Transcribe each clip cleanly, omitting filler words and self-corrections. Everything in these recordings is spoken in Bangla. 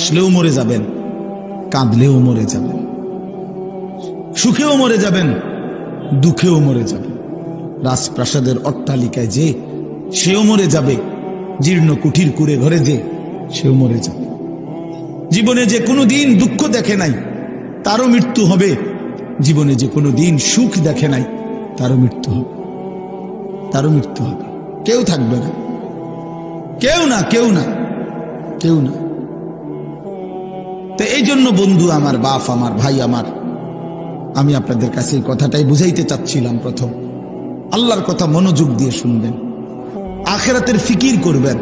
হাসলেও মরে যাবেন, কাঁদলেও মরে যাবেন, সুখেও মরে যাবেন, দুঃখেও মরে যাবেন। রাজপ্রাসাদের অট্টালিকায় যে সেও মরে যাবে, জীর্ণ কুঠির কুড়ে ঘরে যে সেও মরে যাবে। জীবনে যে কোনো দিন দুঃখ দেখে নাই তারও মৃত্যু হবে, জীবনে যে কোনো দিন সুখ দেখে নাই তারও মৃত্যু হবে, তারও মৃত্যু হবে। কেউ থাকবে না, কেউ না, কেউ না, কেউ না। তো এই জন্য বন্ধু আমার, বাপ আমার, ভাই আমার, আমি আপনাদের কাছে এই কথাটাই বুঝাইতে চাচ্ছিলাম। প্রথম আল্লাহর কথা মনোযোগ দিয়ে শুনবেন, আখিরাতের ফিকির করবেন,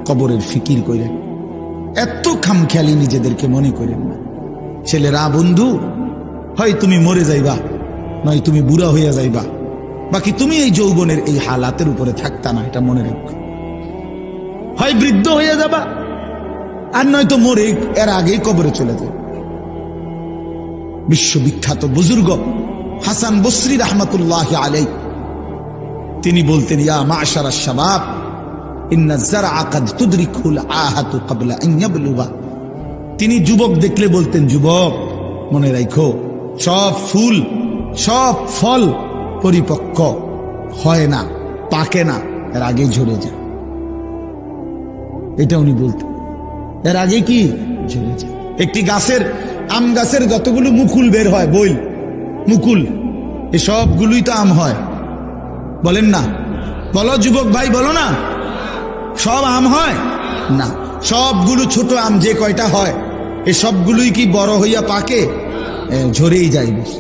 কবরের ফিকির করেন। এত খামখেয়ালি নিজেদেরকে মনে করেন না। ছেলেরা বন্ধু, হয় তুমি মরে যাইবা, নয় তুমি বুড়া হইয়া যাইবা, বাকি তুমি এই যৌবনের এই হালাতের উপরে থাকতা না, এটা মনে রাখো। হয় বৃদ্ধ হইয়া যাবা, আর নয় তো মরে এর আগেই কবরে চলে যাবে। বিশ্ববিখ্যাত বুজুর্গ হাসান বসরি রহমতুল্লাহ আলাইহি তিনি বলতেন, ইয়া মাশারা শাবাব ইন্না যারআ কাদ তুদরিকুল আহাতু ক্বাবলা আন ইয়াবলুগা। তিনি যুবক দেখলে বলতেন, যুবক মনে রাখো, সব ফুল সব ফল পরিপক্ক হয় না, পাকে না, এর আগে ঝরে যায়। এটা উনি বলতেন, এর আগে কি ঝরে যায়। একটি গাছের, আম গাছের যতগুলো মুকুল বের হয়, বইল মুকুল, এই সবগুলোই তো আম হয়, বলেন না? বলো যুবক ভাই, বলো না? সব আম হয় না, সবগুলো ছোট আম যে কয়টা হয়, এই সবগুলোই কি বড় হইয়া পাকে? ঝরেই যায় বেশি,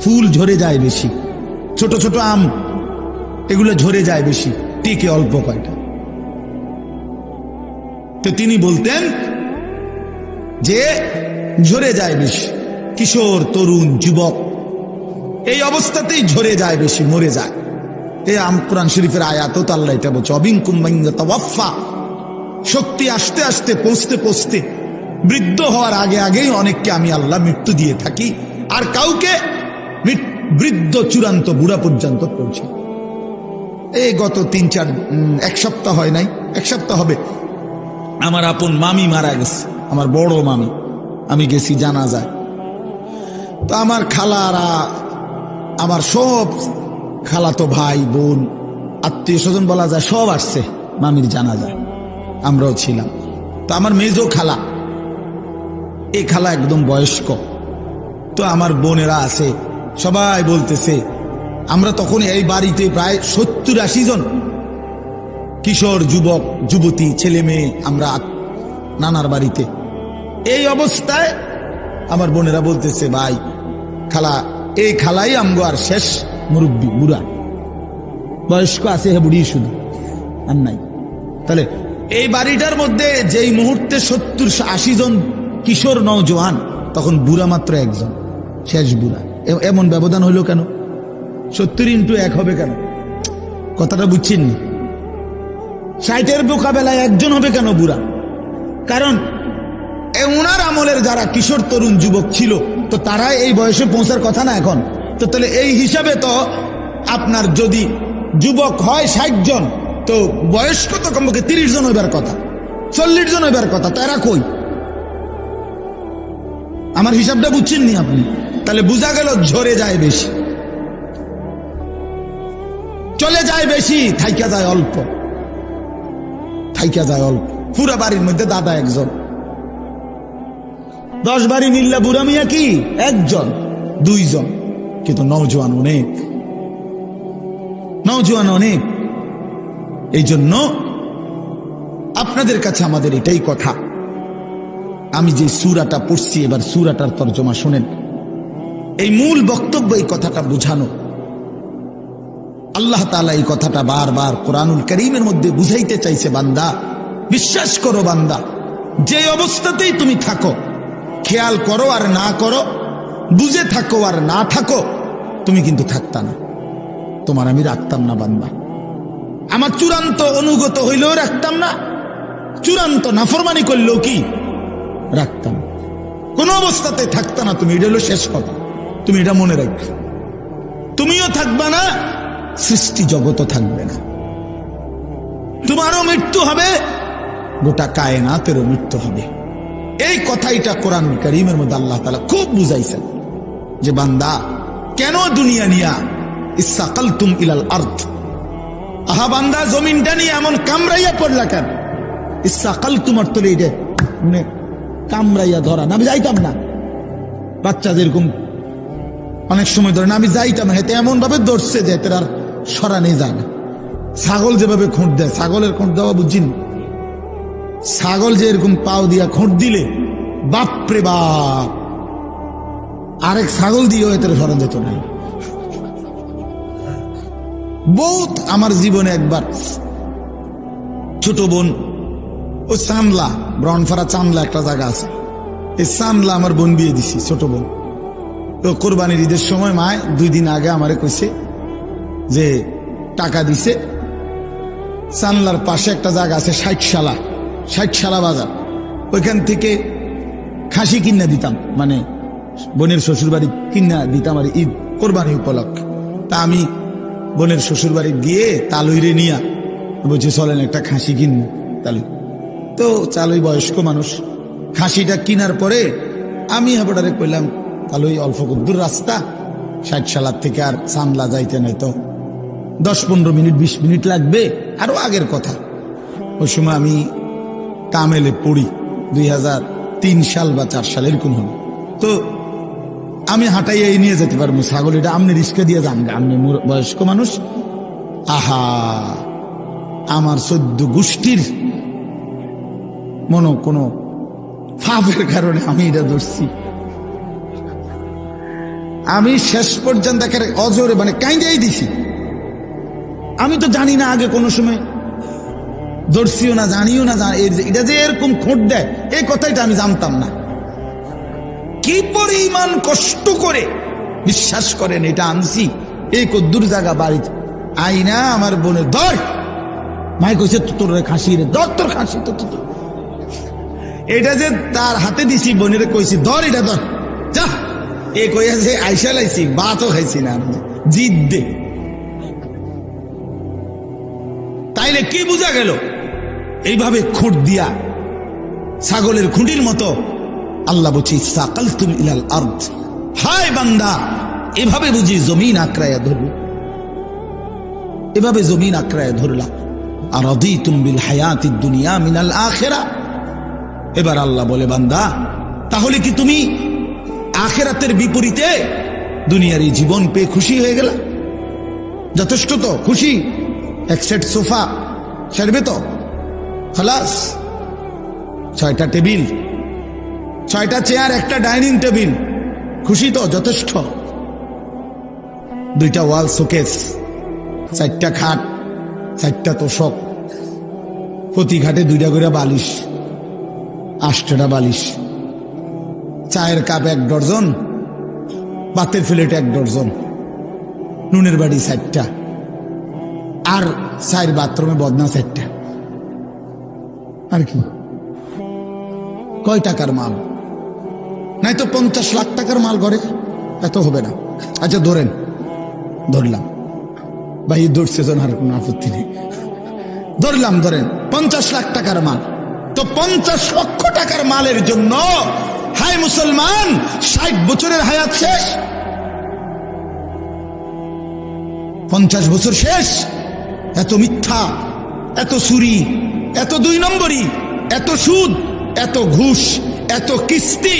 ফুল ঝরে যায় বেশি, ছোট ছোট আম এগুলো ঝরে যায় বেশি, টিকে অল্প কয়টা। তো তিনি বলতেন যে ঝরে যায় বেশি, কিশোর তরুণ যুবক এই অবস্থাতেই ঝরে যায় বেশি, মরে যায়। এই কোরআন শরীফের আয়াত তো আল্লাহ এটা বলছে, অবিনকুম মান ইয়াতাওয়াফা। শক্তি আসতে আসতে, পৌঁছতে পৌঁছতে, বৃদ্ধ হওয়ার আগে আগেই অনেককে আমি আল্লাহ মৃত্যু দিয়ে থাকি, আর কাউকে বৃদ্ধ চূড়ান্ত বুড়া পর্যন্ত পৌঁছে। এই গত 3-4 এক সপ্তাহ হয় নাই, এক সপ্তাহ হবে, আমার আপন মামি মারা গেছে, আমার বড় মামি। আমি গেছি জানাজায়। তো আমার খালারা, আমার সব খালাতো ভাই বোন আত্মীয় স্বজন বলা যায় সব আসছে মামির জানাজায়, আমরাও ছিলাম। তো আমার মেজো খালা, এই খালা একদম বয়স্ক, তো আমার বোনেরা আছে, সবাই বলতেছে, আমরা তখন এই বাড়িতে প্রায় 70-80 জন কিশোর যুবক যুবতী ছেলে মেয়ে, আমরা নানার বাড়িতে। এই অবস্থায় আমার বোনেরা বলতেছে, ভাই খালা, এই খালাই আমগো আর শেষ মুরব্বী, বুড়া বয়স্ক আছে, হে বুড়ি শুধু আর নাই। তাহলে এই বাড়িটার মধ্যে যেই মুহূর্তে 70-80 জন কিশোর নওজোয়ান, তখন বুড়া মাত্র একজন, শেষ বুড়া। এমন ব্যবধান হইল কেন? 70 × 1 হবে কেন? কথাটা বুঝছেন না? 60-এর মোকাবেলায় একজন হবে কেন বুড়া? কারণ ওনার আমলের যারা কিশোর তরুণ যুবক ছিল, তো তারা এই বয়সে পৌঁছার কথা না এখন। তো তাহলে এই হিসাবে তো আপনার যদি যুবক হয় 60 জন, তো বয়স্ক তো কমপক্ষে 30 জন হইবার কথা, 40 জন হইবার কথা। তারা কই? আমার হিসাবটা বুঝছেন নি আপনি? তাহলে বোঝা গেল ঝরে যায় বেশি, চলে যায় বেশি, থাইকা যায় অল্প, থাইকা যায় অল্প। পুরা বাড়ির মধ্যে দাদা একজন, 10 বাড়ি মিল্লা বুড়া মিয়া কি 1 জন 2 জন, কিন্তু নওজোয়ান অনেক, নওজোয়ান অনেক। এই জন্য আপনাদের কাছে আমাদের এটাই কথা, আমি যে সূরাটা পড়ছি, এবার সূরাটার তরজমা শুনেন। এই মূল বক্তব্য এই কথাটা বুঝানো। আল্লাহ তাআলা এই কথাটা বারবার কোরআনুল কারীমের মধ্যে বুঝাইতে চাইছে, বান্দা বিশ্বাস করো, বান্দা যে অবস্থাতেই তুমি থাকো, খেয়াল করো আর না করো, বুঝে থাকো আর না থাকো, তুমি কিন্তু থাকতা না, তোমার আমি রাখতাম না বান্দা। আমার চূড়ান্ত অনুগত হইলেও রাখতাম না, চূড়ান্ত নাফরমানি করলেও কি রাখতাম, কোন অবস্থাতে থাকতা না তুমি। এটা হলো শেষ কথা, তুমি এটা মনে রাখবে। তুমিও থাকবা না, সৃষ্টি জগতও থাকবে না। তোমারও মৃত্যু হবে, গোটা কায়নাতেরও মৃত্যু হবে। এই কথাইটা কোরআন কারীমের মধ্যে আল্লাহ তাআলা খুব বুঝাইছেন যে বান্দা কেন দুনিয়া নিয়া ইসসাকালতুম ইলাল আরদ, আহা বান্দা জমিনটা নিয়ে এমন কামড়াইয়া পড়লা কেন? ইসসাকালতুম অর্থ এইটা মানে কামড়াইয়া ধরা। আমি যাইতাম না, বাচ্চা যেরকম অনেক সময় ধরে না, আমি যাইতাম না, হেতে এমন ভাবে ধরছে যে এতে আর সরানি যায় না। ছাগল যেভাবে খুঁট দেয়, ছাগলের খুঁট দেওয়া বুঝিনি, ছাগল যে এরকম পাও দিয়া খুঁট দিলে বাপরে বাপ, আরেক ছাগল দিয়েও এতে সরান যেত না। বহুত আমার জীবনে একবার ছোট বোন, ও চান্দলা, ব্রাউনফাড়া চান্দলা একটা জায়গা আছে, এই চান্দলা আমার বোন বিয়ে দিছি, ছোট বোন। তো কোরবানির ঈদের সময় মায় 2 দিন আগে আমারে কইছে যে টাকা দিছে, চান্দলার পাশে একটা জায়গা আছে 60 বাজার, ওইখান থেকে খাসি কিনা দিতাম, মানে বোনের শ্বশুর বাড়ি কিনা দিতাম আর ঈদ কোরবানি উপলক্ষে। তা আমি বোনের শ্বশুর বাড়ি গিয়ে তালুইরে নিয়া বলছি চলেন একটা খাসি কিনবো। তালুই তো চালুই বয়স্ক মানুষ, খাসিটা কিনার পরে আমি হাবড়ারে কইলাম তালুই অল্প দূর রাস্তা, 60 থেকে আর চান্দলা যাইতে নাই তো 10-15 মিনিট 20 মিনিট লাগবে, আরো আগের কথা। ওই সময় আমি কামেলে পড়ি, 2003 সাল বা 4 সাল এরকম হবে। তো আমি হাঁটাইয়া নিয়ে যেতে পারবো ছাগল, এটা আপনি রিস্কে দিয়ে যান, আপনি বয়স্ক মানুষ। আহা, আমার 14 গোষ্ঠীর কোনো ফাফের কারণে আমি এটা ধরছি। আমি শেষ পর্যন্ত অজরে মানে কাইন্দাই দিছি। আমি তো জানি না আগে কোনো সময় ধরছিও না, জানিও না, এটা যে এরকম খোঁট দেয় এই কথাটা আমি জানতাম না। কি পরিমাণ কষ্ট করে বিশ্বাস করেন এটা আনছি, এই কদ্দুর জায়গা বাড়িতে আইনা আমার বোনের ধর, মাই কইছে তোর খাসি রে ধর, তোর খাসি তো এটা যে তার হাতে দিছি, বোনের কইছি ধর এটা ধর যা, এ কইয়াছে আইসা লাইছি, ভাতও খাইছি না, জিদ দে। তাইলে কি বোঝা গেল? এইভাবে খুঁট দিয়া ছাগলের খুঁটির মতো আল্লাহ বলছি সাকালতুম ইলাল আরদ, হায় বান্দা এভাবে বুঝি জমিন আঁকড়াইয়া ধরল, এভাবে জমিন আঁকড়াইয়া ধরলা। আর রাদিতুম বিল হায়াতিদ দুনিয়া মিনাল আখিরাহ। এবার আল্লাহ বলে বান্দা তাহলে কি তুমি আখিরাতের বিপরীতে দুনিয়ার এই জীবন পেয়ে খুশি হয়ে গেলা? যথেষ্ট তো খুশি? এক সেট সোফা সারবে তো, খালাস, 6টা টেবিল, 6টা চেয়ার, একটা ডাইনিং টেবিল, খুশি তো? যথেষ্ট। 2টা ওয়াল শোকেস, 4টা খাট, 4টা তোষক, প্রতি ঘাটে 2টা করে বালিশ, 8টা বালিশ, চায়ের কাপ 1 ডজন, ভাতের প্লেট 1 ডজন, নুনের বাড়ি 4টা, আর 4 বাথরুমে বদনা 4টা। আর কি কয় টাকার মাল? নাই তো 50 লাখ টাকার মাল ঘরে, এত হবে না। আচ্ছা ধরেন, ধরলাম ভাই, ধরছে জন আর কোনো আপত্তি নেই, ধরলাম, ধরেন 50 লাখ টাকার মাল। তো 50 লক্ষ টাকার মালের জন্য হায় মুসলমান 60 বছরের হায়াত শেষ, 50 বছর শেষ। এত মিথ্যা, এত চুরি, এত 2 নম্বরি, এত সুদ, এত ঘুষ, এত কিস্তি,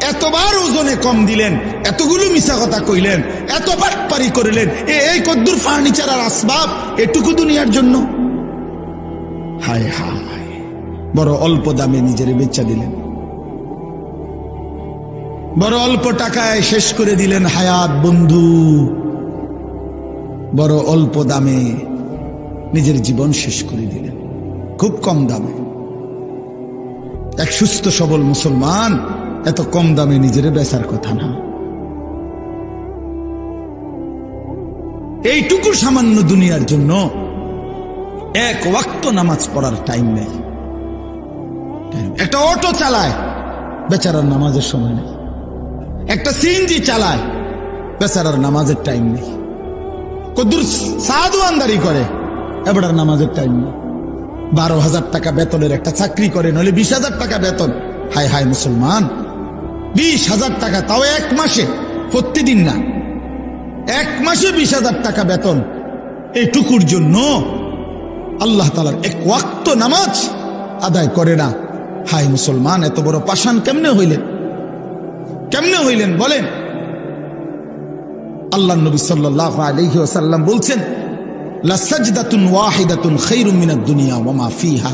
এতবার ওজনে কম দিলেন, এতগুলো মিছা কথা কইলেন, এত বাটপারি করলেন, এই কদ্দুর ফার্নিচার আর আসবাব এটুকু দুনিয়ার জন্য। হায় হায়, বড় অল্প দামে নিজের বেচা দিলেন, বড় অল্প টাকায় শেষ করে দিলেন হায়াত বন্ধু, বড় অল্প দামে নিজের জীবন শেষ করে দিলেন, খুব কম দামে। এক সুস্থ সবল মুসলমান এত কম দামে নিজের বেচার কথা না। এইটুকু সামান্য দুনিয়ার জন্য 1 ওয়াক্ত নামাজ পড়ার টাইম নেই। একটা অটো চালায়, বেচারার নামাজের সময় নেই। একটা সিএনজি চালায়, বেচারার নামাজের টাইম নেই। কদ্দুর সাদওয়ানদারি করে, এবারের নামাজের টাইম নেই। 12,000 টাকা বেতনের একটা চাকরি করে, নইলে 20,000 টাকা বেতন, হায় হায় মুসলমান, 20,000 টাকা, তাও এক মাসে, প্রতিদিন না, এক মাসে 20,000 টাকা বেতন, এইটুকুর জন্য আল্লাহ তাআলার এক ওয়াক্ত নামাজ আদায় করে না। হায় মুসলমান, এত বড় পাষাণ কেমনে হইলেন? কেমনে হইলেন বলেন? আল্লাহ নবী সাল্লাল্লাহু আলাইহি ওয়াসাল্লাম বলছেন, লাসাজদাতুন ওয়াহিদাতুন খায়রুম মিনাদ দুনিয়া ওয়া মা ফিহা।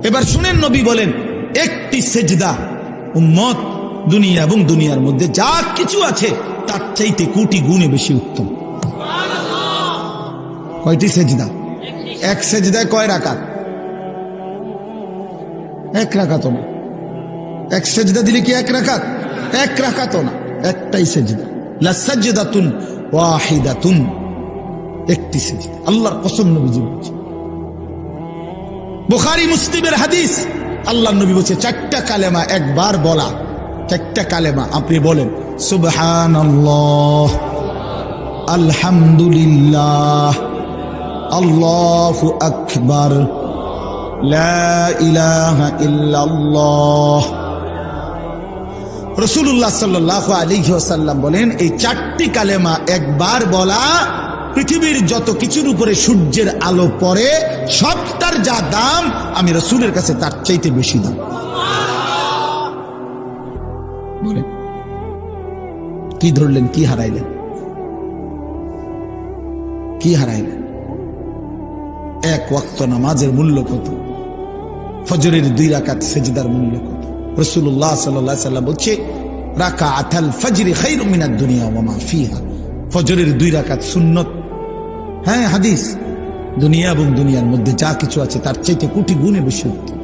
এবার শুনেন, নবী বলেন, একটি সেজদা উম্মত দুনিয়া এবং দুনিয়ার মধ্যে যা কিছু আছে তার চাইতে কোটি গুণে বেশি উত্তম। কয়টি সেজদা? এক সেজদায় কয় রাকাত? এক রাকাত না। এক সেজদা দিলে কি এক রাকাত? এক রাকাত না, একটাই সেজদা। লাসাজদাতুন ওয়াহিদাতুন, একটি সেজদা। আল্লাহর কসম নবীজি বলছেন, বুখারী মুসলিমের হাদিস, আল্লাহর নবী বলছে 4টা কালেমা একবার বলা, 4টা কালেমা আপনি বলেন, সুবহানাল্লাহ, আলহামদুলিল্লাহ, আল্লাহু আকবার, লা ইলাহা ইল্লাল্লাহ। রাসূলুল্লাহ সাল্লাল্লাহু আলাইহি ওয়াসাল্লাম বলেন, এই 4টি কালেমা একবার বলা পৃথিবীর যত কিছুর উপরে সূর্যের আলো পড়ে সবটার যা দাম, আমি রাসূলের কাছে তার চাইতে বেশি দাম। বলেন, কি ধরলেন? কি হারাইলেন? কি হারাইলেন? এক ওয়াক্ত নামাজের মূল্য কত? ফজরের 2 রাকাত সেজদার মূল্য কত? রাসূলুল্লাহ সাল্লাল্লাহু আলাইহি ওয়াসাল্লাম বলছে, রাকাআতুল ফজরি খায়রুম মিনাদ দুনিয়া ওয়া মা ফিহা। ফজরের 2 রাকাত সুন্নত, হ্যাঁ হাদিস, দুনিয়া এবং দুনিয়ার মধ্যে যা কিছু আছে তার চাইতে কোটি গুণে বেশি উত্তম।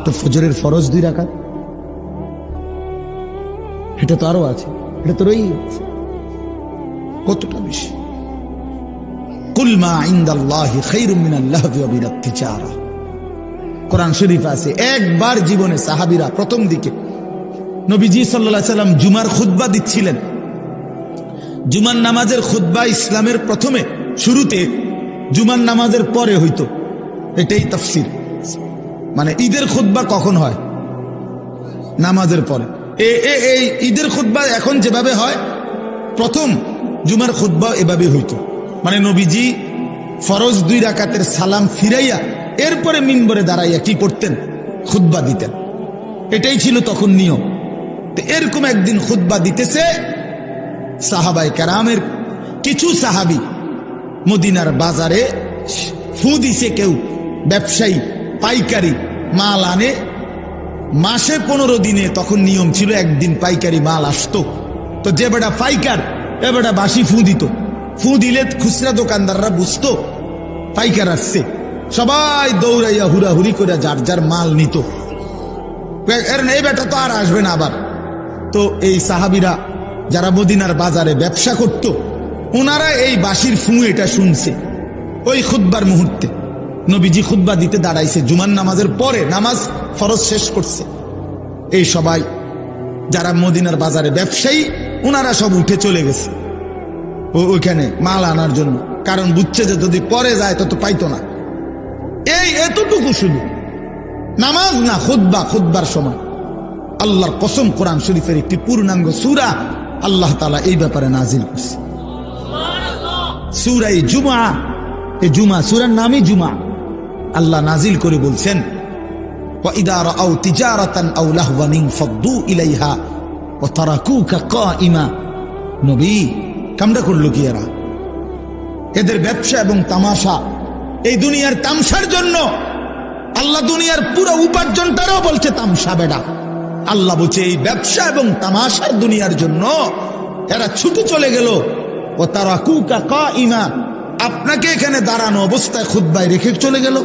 তো ফজরের ফরজ 2 রাকাত, এটা তো আরো আছে, এটা তো রয়েই আছে, কতটা বেশি। কুল মা ইনদাল্লাহি খায়রুম মিনাল লাহবি ওয়া মিনাত তিজারা। কোরআন শরীফ আছে। একবার জীবনে সাহাবীরা প্রথম দিকে নবীজি সাল্লাল্লাহু আলাইহি সাল্লাম জুমার খুতবা দিচ্ছিলেন। জুমার নামাজের খুতবা ইসলামের প্রথমে শুরুতে জুমার নামাজের পরে হইতো, এটাই তাফসীর। মানে ঈদের খুতবা কখন হয়? নামাজের পরে। এই ঈদের খুতবা এখন যেভাবে হয়, প্রথম জুমার খুতবা এভাবে হইতো। মানে নবীজি ফরজ 2 রাকাতের সালাম ফিরাইয়া এরপরে মিম্বরে দাঁড়াইয়া কি করতেন? খুতবা দিতেন। এটাই ছিল তখন নিয়ম। তো এরকম একদিন খুতবা দিতেছে, সাহাবায়ে কেরামের কিছু সাহাবী মদিনার বাজারে ফু দিছে, কেউ ব্যবসায়ী পাইকারি মাল আনে মাসে 15 দিনে, তখন নিয়ম ছিল একদিন পাইকারি মাল আসতো। তো যে বেটা পাইকার, এ বেটা বাসি ফু দিত। ফু দিলে খুচরা দোকানদাররা বুঝতো পাইকার আসছে, সবাই দৌড়াইয়া হুড়াহুড়ি করে যার যার মাল নিত। এই বেটা তো আর আসবে না আবার। তো এই সাহাবীরা যারা মদিনার বাজারে ব্যবসা করত, ওনারা এই বাঁশির ফু এটা শুনছে। ওই খুতবার মুহূর্তে নবীজি খুতবা দিতে দাঁড়াইছে, জুমার নামাজের পরে, নামাজ ফরজ শেষ করছে। এই সবাই যারা মদিনার বাজারে ব্যবসায়ী, ওনারা সব উঠে চলে গেছে ওইখানে মাল আনার জন্য, কারণ বুঝছে যে যদি পরে যায় তো পাইতো না। এই এতটুকু শুধু নামাজ না, খুতবা, খুতবার সময় আল্লাহর কসম, কোরআন শরীফের একটি পূর্ণাঙ্গ সূরা আল্লাহ তাআলা এই ব্যাপারে নাজিল করছে। সূরা জুমা, এই জুমা সূরার নামই জুমা। আল্লাহ নাজিল করে বলছেন, ওয়া ইযা রাআউ তিজারাতান আও লাহওয়ান ফাদ্দু ইলাইহা ওয়া তারাকুকা কাইমা। নবী, কামড়া করলো কি এরা? এদের ব্যবসা এবং তামাশা, এই দুনিয়ার তামসার জন্য আল্লাহ দুনিয়ার পুরো উপার্জনটারও বলছে তামসা। বেড়া আল্লাহ বলছে এই ব্যবসা এবং তামাশার দুনিয়ার জন্য এরা ছুটে চলে গেল। ও তারাকুকা কাইমা, আপনাকে এখানে দাঁড়ানো অবস্থায় খুতবায় রেখে চলে গেল।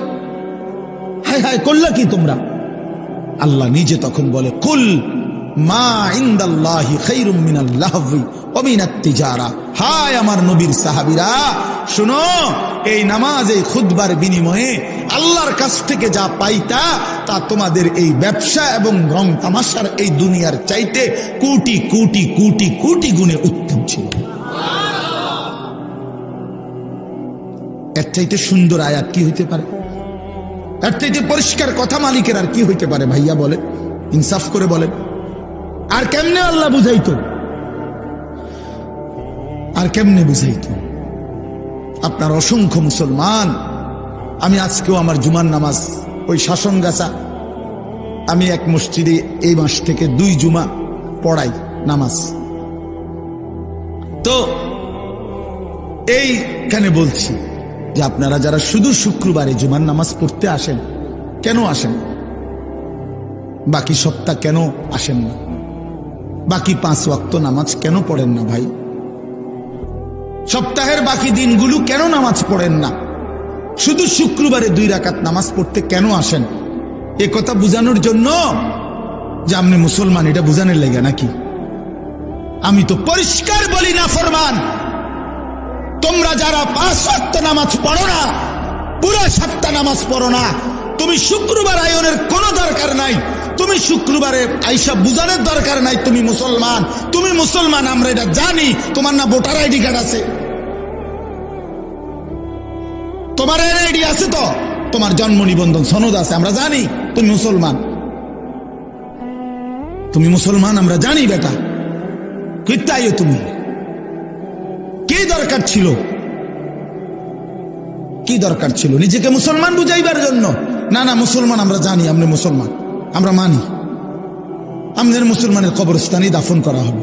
হায় হায়, করলা কি তোমরা? আল্লাহ নিজে তখন বলে, কুল মা ইনদাল্লাহি খায়রুম মিনাল লাহবি ওয়া মিনাত তিজারা। হায় আমার নবীর সাহাবীরা, শুনো, এই নামাজ, এই খুতবার বিনিময়ে আল্লাহর কাছ থেকে যা পাইতা তা তোমাদের এই ব্যবসা এবং রং তামাশার এই দুনিয়ার চাইতে কোটি কোটি কোটি কোটি গুণে উত্তম ছিল। এর চাইতে সুন্দর আয়াত কি হইতে পারে? এর চাইতে পরিষ্কার কথা মালিকের আর কি হইতে পারে? ভাইয়া বলে, ইনসাফ করে বলেন। আর কেমনে আল্লাহ বুঝাইতো, আর কেমনে বুঝাইতো? আপনার অসংখ্য মুসলমান, আমি আজকেও আমার জুমার নামাজ ওই শাসনগাছা, আমি এক মসজিদে এই মাস থেকে 2 জুমা পড়াই নামাজ। তো এইখানে বলছি যে আপনারা যারা শুধু শুক্রবারে জুমার নামাজ পড়তে আসেন, কেন আসেন? বাকি সপ্তাহ কেন আসেন না? বাকি 5 ওয়াক্ত নামাজ কেন পড়েন না ভাই? সপ্তাহের বাকি দিনগুলো কেন নামাজ পড়েন না? শুধু শুক্রবারে 2 রাকাত নামাজ পড়তে কেন আসেন? এ কথা বুঝানোর জন্য যে আপনি মুসলমান, এটা বুঝানোর লেগে নাকি? আমি তো পরিষ্কার বলি না ফরমান, তোমরা যারা 5 ওয়াক্ত নামাজ পড়ো না, পুরো সপ্তাহ নামাজ পড়ো না, তুমি শুক্রবার আয়োনের কোনো দরকার নাই, তুমি শুক্রবারে আইসা বুঝানোর দরকার নাই তুমি মুসলমান। তুমি মুসলমান আমরা এটা জানি। তোমার না ভোটার আইডি কার্ড আছে? তোমার এনআইডি আছে তো? তোমার জন্ম নিবন্ধন সনদ আছে, আমরা জানি তুমি মুসলমান। তুমি মুসলমান আমরা জানি বেটা। কিতাইও তুমি কি দরকার ছিল? কি দরকার ছিল নিজেকে মুসলমান বুঝাইবার জন্য? না না, মুসলমান আমরা জানি, আমরা মুসলমান, আমরা মানি, আমাদের মুসলমানের কবরস্থানে দাফন করা হবে।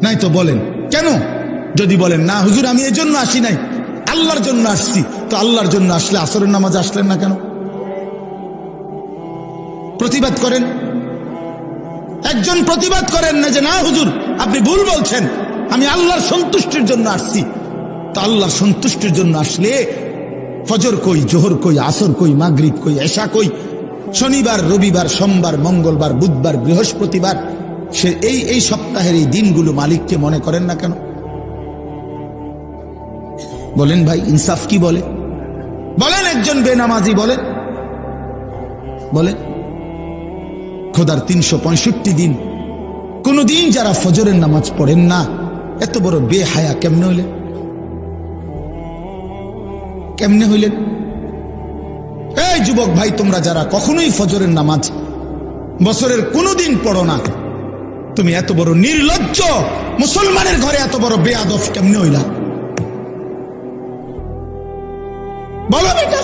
নাই তো বলেন কেন? যদি বলেন না হুজুর আমি এই জন্য আসি নাই, আল্লাহর জন্য আসছি, তো আল্লাহর জন্য আসলে আসরের নামাজ আসলেন না কেন? প্রতিবাদ করেন। একজন প্রতিবাদ করেন না যে না হুজুর আপনি ভুল বলছেন, আমি আল্লাহর সন্তুষ্টির জন্য আসছি। তো আল্লাহর সন্তুষ্টির জন্য আসলে ফজর কই, জোহর কই, আসর কই, মাগরিব কই, এশা কই, শনিবার, রবিবার, সোমবার, মঙ্গলবার, বুধবার, বৃহস্পতিবার, সে এই সপ্তাহের এই দিনগুলো মালিককে মনে করেন না কেন? বলেন ভাই, ইনসাফ কি বলে? বলেন একজন বেনামাজি বলেন, বলেন খোদার 365 দিন কোনদিন যারা ফজরের নামাজ পড়েন না, এত বড় বেহায়া কেমনে হইলেন? কেমনে হইলেন? এই যুবক ভাই, তোমরা যারা কখনোই ফজরের নামাজ বছরের কোনদিন পড়ো না, তুমি এত বড় নির্লজ্জ, মুসলমানের ঘরে এত বড় বেয়াদব কেমনে হইলা? বলো বেটা,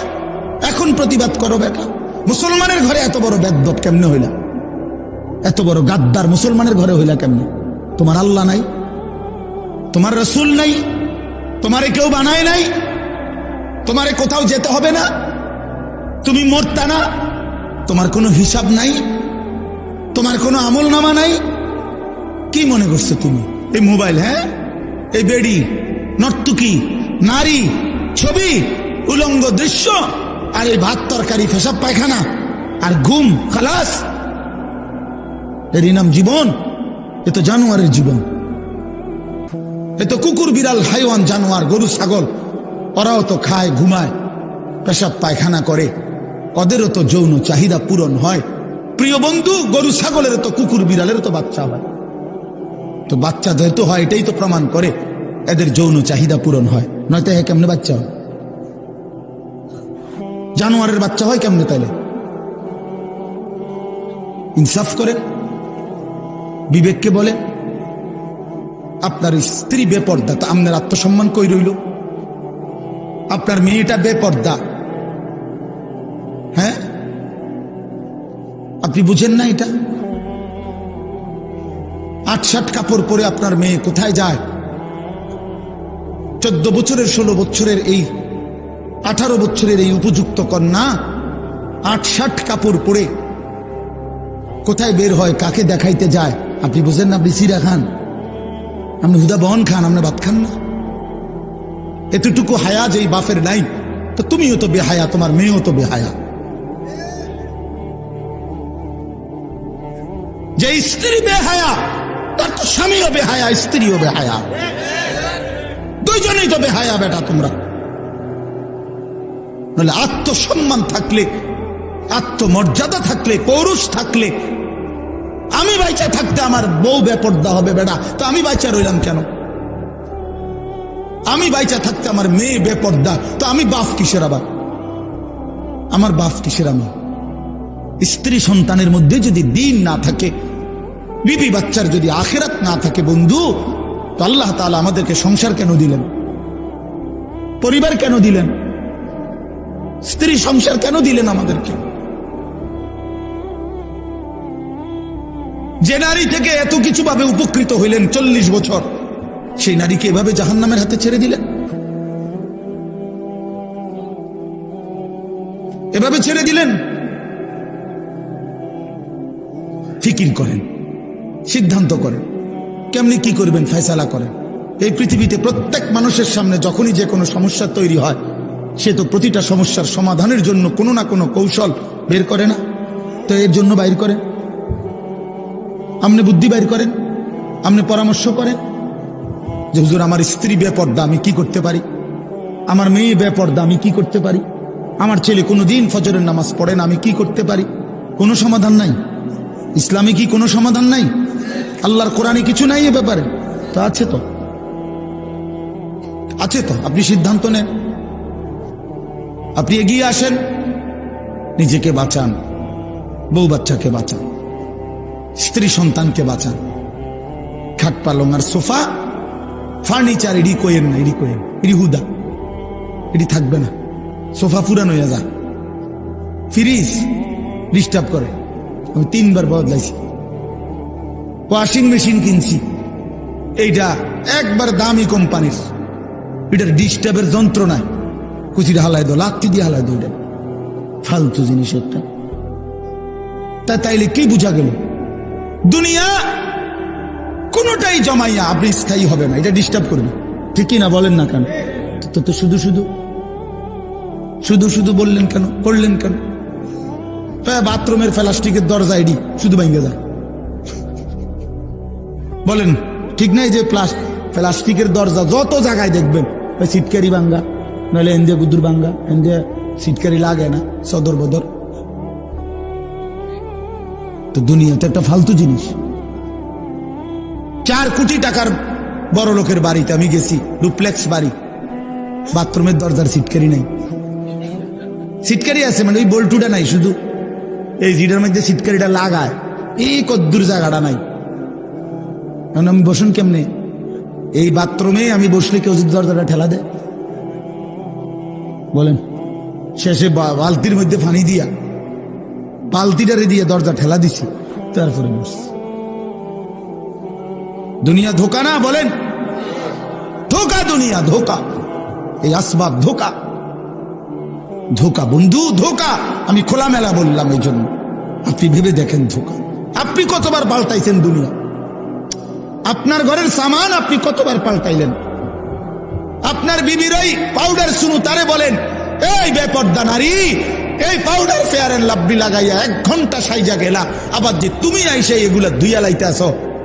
এখন প্রতিবাদ করো বেটা। মুসলমানের ঘরে এত বড় বেয়াদব কেমনে হইলা? এত বড় গাদ্দার মুসলমানের ঘরে হইলা কেমনে? তোমার আল্লাহ নাই, তোমার রসুল নাই, তোমারে কেউ বানায় নাই, তোমারে কোথাও যেতে হবে না, তুমি মরতা না, তোমার কোনো হিসাব নাই, তোমার কোনো আমল নামা নাই। কি মনে করছো তুমি? এই মোবাইল, হ্যাঁ, এই বেড়ি, নর্তুকি, নারী, ছবি, উলঙ্গ দৃশ্য, আর এই ভাত তরকারি, পেশাব পায়খানা আর ঘুম, খালাস, এরই নাম জীবন? এ তো জানোয়ারের জীবন। এ তো কুকুর, বিড়াল, হাইওয়ান, জানোয়ার, গরু, ছাগল, ওরাও তো খায়, ঘুমায়, পেশাব পায়খানা করে, ওদেরও তো যৌন চাহিদা পূরণ হয়। প্রিয় বন্ধু, গরু ছাগলেরও তো, কুকুর বিড়ালেরও তো বাচ্চা হয়। তো বাচ্চা যেহেতু হয়, এটাই তো প্রমাণ করে এদের যৌন চাহিদা পূরণ হয়, নয়তো এ কেমনে বাচ্চা হয়? জানোয়ারের বাচ্চা হয় কেমনে তাইলে? ইনসাফ করে বিবেককে বলে। আপনার স্ত্রী বেপর্দা, তো আপনার আত্মসম্মান কই রইল? আপনার মেয়েটা বেপর্দা, হ্যাঁ, আপনি বুঝেন না এটা? 8-7 কাপড় পরে আপনার মেয়ে কোথায় যায়? 14 বছরের, 16 বছরের, এই 18 বছরের এই উপযুক্ত কন্যা 8-7 কাপড় পরে কোথায় বের হয়, কাকে দেখাইতে যায়? আপনি বুঝেন না? আপনি সিরা খান, আপনি হুদা বহন খান, আপনি ভাত খান না? এতটুকু হায়া যে বাপের নাই, তো তুমিও তো বেহায়া, তোমার মেয়েও তো বেহায়া। যে স্ত্রী বেহায়া, তার তো স্বামীও বেহায়া, স্ত্রীও বেহায়া, দুইজনেই তো বেহায়া বেটা তোমরা। নাহলে আত্মসম্মান থাকলে, আত্মমর্যাদা থাকলে, পৌরুষ থাকলে, আমি বাইচা থাকতে আমার বউ বেপর্দা হবে বেটা, তো আমি বাইচা রইলাম কেন? আমি বাইচা থাকতে আমার মেয়ে বেপর্দা, তো আমি বাপ কিসের? আবার আমার বাপ কিসের? আমি স্ত্রী সন্তানের মধ্যে যদি দ্বীন না থাকে, বিবি বাচ্চার যদি আখিরাত না থাকে বন্ধু, তো আল্লাহ তাআলা আমাদেরকে সংসার কেন দিলেন? পরিবার কেন দিলেন? স্ত্রী সংসার কেন দিলেন আমাদেরকে? যে নারী থেকে এত কিছু ভাবে উপকৃত হইলেন 40 বছর, সেই নারীকে এভাবে জাহান্নামের হাতে ছেড়ে দিলেন, এভাবে ছেড়ে দিলেন। ফিকির করেন, সিদ্ধান্ত করেন, কেমনি কি করবেন, ফয়সালা করেন। এই পৃথিবীতে প্রত্যেক মানুষের সামনে যখনই যে কোনো সমস্যা তৈরি হয়, সে তো প্রতিটা সমস্যার সমাধানের জন্য কোনো না কোনো কৌশল বের করে না? তো এর জন্য বাইর করেন, আপনি বুদ্ধি বাইর করেন, আপনি পরামর্শ করেন যে হুজুর আমার স্ত্রী বেপর্দা, আমি কি করতে পারি? আমার মেয়ে বেপর্দা, আমি কি করতে পারি? আমার ছেলে কোনোদিন ফজরের নামাজ পড়ে না, আমি কি করতে পারি? কোনো সমাধান নাই। ইসলামে কি কোনো সমাধান নাই? আল্লাহর কোরআনে কিছু নাই এ ব্যাপারে? তো আছে, তো আছে। তো আপনি সিদ্ধান্ত নেন, আপনি এগিয়ে আসেন, নিজেকে বাঁচান, বউ বাচ্চাকে বাঁচান, স্ত্রী সন্তানকে বাঁচান। খাট পালং আর সোফা ফার্নিচার এডি কোয়েন না, এডি কোয়েন, এডি হুদা, এডি থাকবে না। সোফা পুরানো হয়ে যায়, ফ্রিজ ডিস্টার্ব করে, আমি 3 বার বদলাইছি। ওয়াশিং মেশিন কিনছি, এইটা একবার দামি কোম্পানির, এটার ডিস্টার্বের যন্ত্রণায় কুচিটা হালাই দো, লাত্তি দিয়ে হালাই দো, এটা ফালতু জিনিস একটা। তাইলে কি বুঝা গেল? দুনিয়া কোনটাই জমাইয়া আপনি স্থায়ী হবে না, এটা ডিস্টার্ব করবে, ঠিকই না? বলেন না কেন? তো শুধু শুধু বললেন কেন, করলেন কেন? বাথরুমের প্লাস্টিকের দরজা এডি শুধু ভাঙ্গে যায়, বলেন ঠিক নাই? যে প্লাস্টিকের দরজা যত জায়গায় দেখবেন, সিটকারি ভাঙ্গা, নইলে এন্দিয়া গুদুর ভাঙ্গা, এন্দিয়া সিটকারি লাগে না, সদর বদর। তো দুনিয়াতে একটা ফালতু জিনিস। 4 কোটি টাকার বড় লোকের বাড়িতে আমি গেছি, ডুপ্লেক্স বাড়ি, বাথরুমের দরজার সিটকারি নাই। সিটকারি আছে মানে ওই বল্টুটা নাই, শুধু এই জিটার মধ্যে সিটকারিটা লাগায়, এই কদ্দুর জায়গাটা নাই। এখন আমি বসুন কেমনে? এই বাথরুমে আমি বসলে কেউ যদি দরজাটা ঠেলা দেয়, বলেন? শেষে বালতির মধ্যে পানি দিয়া, বালতিটারে দিয়ে দরজা ঠেলা দিছি, তারপরে বসছি। দুনিয়া ধোকা না? বলেন ধোকা, দুনিয়া ধোকা, এই আসবাব ধোকা, ধোকা বন্ধু, ধোকা। আমি খোলামেলা বললাম এই জন্য, আপনি ভেবে দেখেন ধোকা। আপনি কতবার পাল্টাইছেন দুনিয়া? আপনার ঘরের সামান আপনি কতবার পাল্টাইলেন? আপনার বিবির ওই পাউডার শুনু তারে বলেন, এই বেপর্দা নারী, এই পাউডার ফেয়ার এন্ড লাভলি লাগাইয়া 1 ঘন্টা সাইজা গেলা, আবার যে তুমি আইসে এগুলা ধুইয়া লাইতেছ,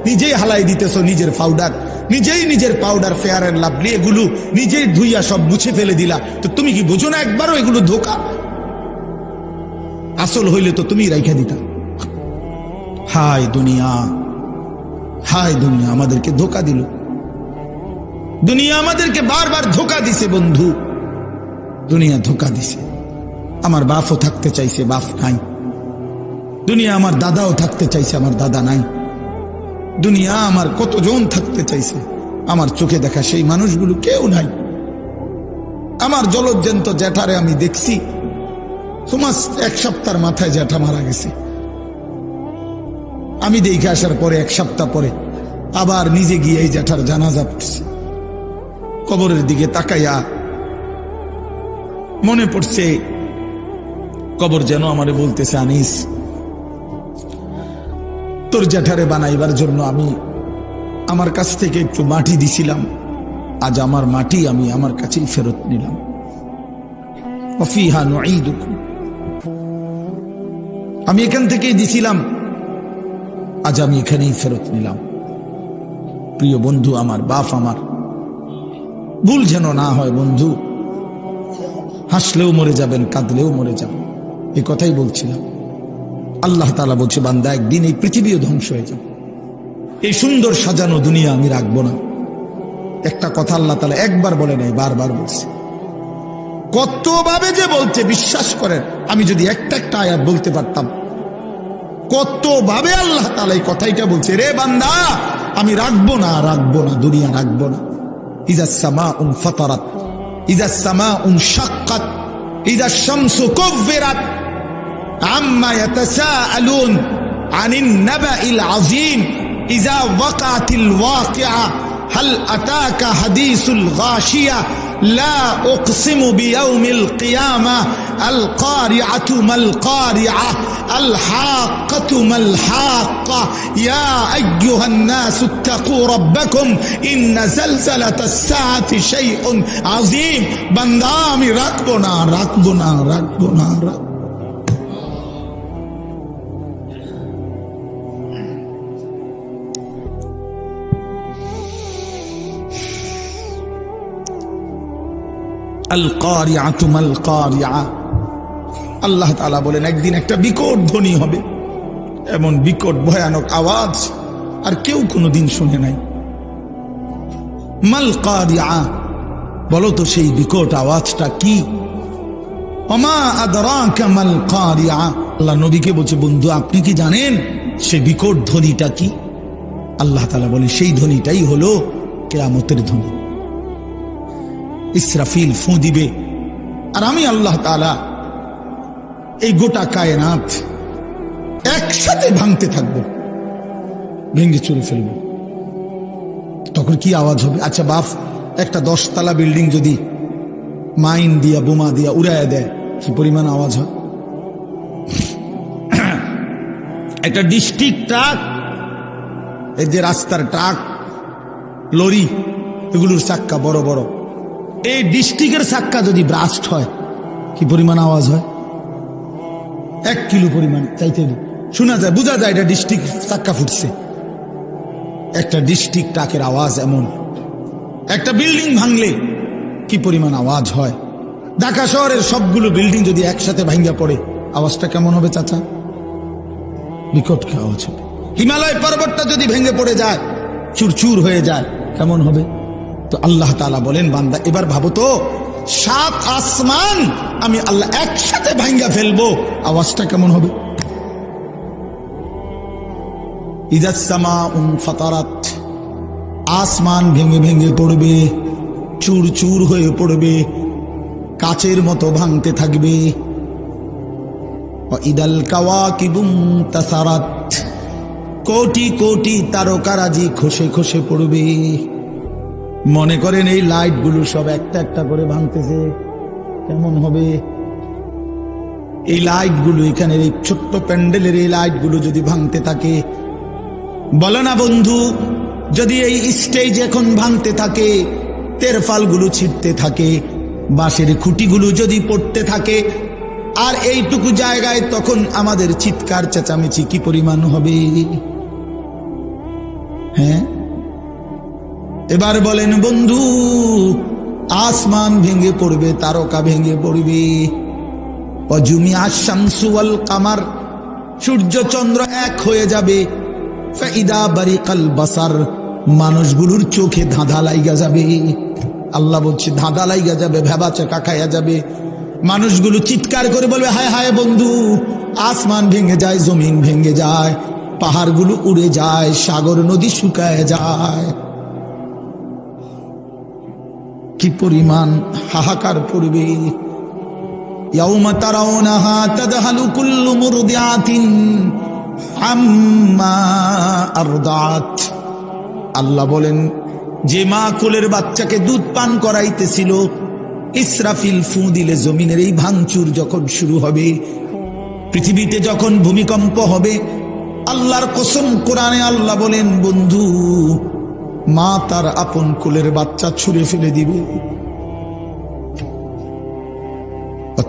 নিজেই হালাই দিতেছ নিজের পাউডার, নিজের পাউডার ফেয়ার এন্ড লাভলি এগুলো নিজেই ধুইয়া সব মুছে ফেলে দিলা। তো তুমি কি বুঝো না একবারও এগুলো ধোকা? আসল হইলে তো তুমি রাইখা দিতা। হায় দুনিয়া, হায় দুনিয়া আমাদেরকে ধোকা দিল। দুনিয়া আমাদেরকে বারবার ধোকা দিছে বন্ধু, দুনিয়া ধোকা দিছে। আমার বাপও থাকতে চাইছে, বাপ নাই। দুনিয়া আমার দাদাও থাকতে চাইছে, আমার দাদা নাই। দুনিয়া আমার কতজন থাকতে চাইছে, আমার চোখে দেখা সেই মানুষগুলো কেউ নাই। আমার জলজ্জান্ত জ্যাঠারে আমি দেখছি, তোমার 1 সপ্তাহের মাথায় জ্যাঠা মারা গেছে। আমি দেখে আসার পরে 1 সপ্তাহ পরে আবার নিজে গিয়ে এই জ্যাঠার জানাজা পড়ছি। কবরের দিকে তাকাইয়া মনে পড়ছে, কবর যেন আমারে বলতেছে, আনিস তোর জ্যাঠারে বানাইবার জন্য আমি আমার কাছ থেকে একটু মাটি দিছিলাম, আজ আমার মাটি আমি আমার কাছেই ফেরত নিলাম। ওয়াফিহা নুঈদুকুম, আমি এখান থেকেই দিছিলাম, আজ আমি এখানেই ফেরত নিলাম। প্রিয় বন্ধু আমার, বাপ আমার, ভুল যেন না হয় বন্ধু। হাসলেও মরে যাবেন, কাঁদলেও মরে যাবেন, এই কথাই বলছিলাম। আল্লাহ তাআলা বলছে, বান্দা একদিন এই পৃথিবীও ধ্বংস হয়ে যাবে, এই সুন্দর সাজানো দুনিয়া আমি রাখবো না। একটা কথা আল্লাহ তাআলা একবার বলে নাই, বারবার বলছে। কতভাবে যে বলছে বিশ্বাস করেন, আমি যদি একটা আয়াত বলতে পারতাম কত ভাবে আল্লাহ তাআলা এই কথাইটা বলছে, রে বান্দা আমি রাখবো না দুনিয়া রাখবো না। ইযা সামাউন ফাতারাত, ইযা সামাউন শাক্কাত, ইযা শামসু কুব্বিরাত, আম্মা ইয়াতাসাআলুন আনিন নাবাইল আযীম, ইযা ওয়াকাতিল ওয়াকিআ, হাল আতাকা হাদিসুল গাশিয়া, লা উকসিমু বিয়াউমিল কিয়ামা, আল কারিআতু মাল কারিআ, আল হাক্কাতু মাল হাক্কা, ইয়া আইয়ুহান নাসু ইত্তাকু রাব্বাকুম ইন্না যালযালাতাস সাআতি শাইউন আযীম। বান্দা আমি রাখবো না। আল কারিআতু মাল কারিআ, আল্লাহ তাআলা বলেন একদিন একটা বিকট ধ্বনি হবে, এমন বিকট ভয়ানক আওয়াজ আর কেউ কোনোদিন শুনে নাই। মাল কারিআ, বলো তো সেই বিকট আওয়াজটা কি? ওমা আদরাকা মাল কারিআ, আল্লাহ নবীকে বলছে বন্ধু আপনি কি জানেন সেই বিকট ধ্বনিটা কি? আল্লাহ তাআলা বলে সেই ধ্বনিটাই হলো কিয়ামতের ধ্বনি। ইসরাফিল ফু দিবে আর আমি আল্লাহ তাআলা এই গোটা কায়নাত একসাথে ভাঙতে থাকবো, ভেঙে চুরে ফেলবো। তখন কি আওয়াজ হবে? আচ্ছা বাপ, একটা 10 তলা বিল্ডিং যদি মাইন দিয়া বোমা দিয়া উড়াইয়া দেয় কি পরিমাণ আওয়াজ হয়? একটা ডিস্ট্রিক্ট ট্রাক, এই যে রাস্তার ট্রাক লরি এগুলোর চাক্কা বড় বড়, এই ডিস্ট্রিক্টের চাক্কা যদি ব্রাস্ট হয় কি পরিমাণ আওয়াজ হয়? 1 কিলো পরিমাণ চাইতে শোনা যায়, বোঝা যায় এটা ডিস্ট্রিক্ট চাক্কা ফুটছে। একটা ডিস্ট্রিক্ট ট্রাকের আওয়াজ এমন। একটা বিল্ডিং ভাঙলে কি পরিমাণ আওয়াজ হয়? ঢাকা শহরের সবগুলো বিল্ডিং যদি একসাথে ভাঙ্গা পড়ে আওয়াজটা কেমন হবে চাচা? বিকট আওয়াজ হবে। হিমালয় পর্বতটা যদি ভেঙে পড়ে যায়, চুরচুর হয়ে যায়, কেমন হবে? তো আল্লাহ তাআলা বলেন বান্দা এবার ভাবো তো, 7 আসমান আমি আল্লাহ একসাথে ভাঙ্গা ফেলবো, আওয়াজটা কেমন হবে? ইযাস সামাউন ফাতারাত, আসমান ভেঙে ভেঙে পড়বে, চুর চুর হয়ে পড়বে, কাচের মতো ভাঙতে থাকবে। ইদাল কাওয়াকিবুন তাসারাত, কোটি কোটি তারকারাজি খসে খসে পড়বে। মনে করেন এই লাইট গুলো সব একটা একটা করে ভাঙতেছে, কেমন হবে? এই লাইট গুলো, এখানে এই ছোট্ট প্যান্ডেলের এই লাইট গুলো যদি ভাঙতে থাকে, বলো না বন্ধু, যদি এই স্টেজ এখন ভাঙতে থাকে, তেরফাল গুলো ছিটতে থাকে, বাঁশের খুঁটিগুলো যদি পড়তে থাকে, আর এইটুকু জায়গায় তখন আমাদের চিৎকার চেঁচামেচি কি পরিমাণ হবে? হ্যাঁ, এবার বলেন বন্ধু, আসমান ভেঙে পড়বে, তারকা ভেঙে পড়বে। ওয়াজুমিআ শামসু ওয়াল কামার, সূর্য চন্দ্র এক হয়ে যাবে। ফাইদা বারিকাল বাসার, মানুষগুলোর চোখে ধাঁধা লাইগা যাবে। আল্লাহ বলছে ধাঁধা লাইগা যাবে, ভেবা চাকা খাইয়া যাবে। মানুষগুলো চিৎকার করে বলবে হায় হায় বন্ধু, আসমান ভেঙে যায়, জমিন ভেঙে যায়, পাহাড়গুলো উড়ে যায়, সাগর নদী শুকায় যায়। কি পরিমাণ হাহাকার পড়বে। ইয়াউমা তারাউনাহা তাদহালু কুল্লু মুরদিআতিন আম্মা আরদাত, আল্লাহ বলেন যে মা কোলের বাচ্চাকে দুধ পান করাইতেছিল, ইসরাফিল ফু দিলে জমিনের এই ভাঙচুর যখন শুরু হবে, পৃথিবীতে যখন ভূমিকম্প হবে, আল্লাহর কসম কোরআনে আল্লাহ বলেন বন্ধু, মা তার আপন কোলের বাচ্চা ছুঁড়ে ফেলে দিবে।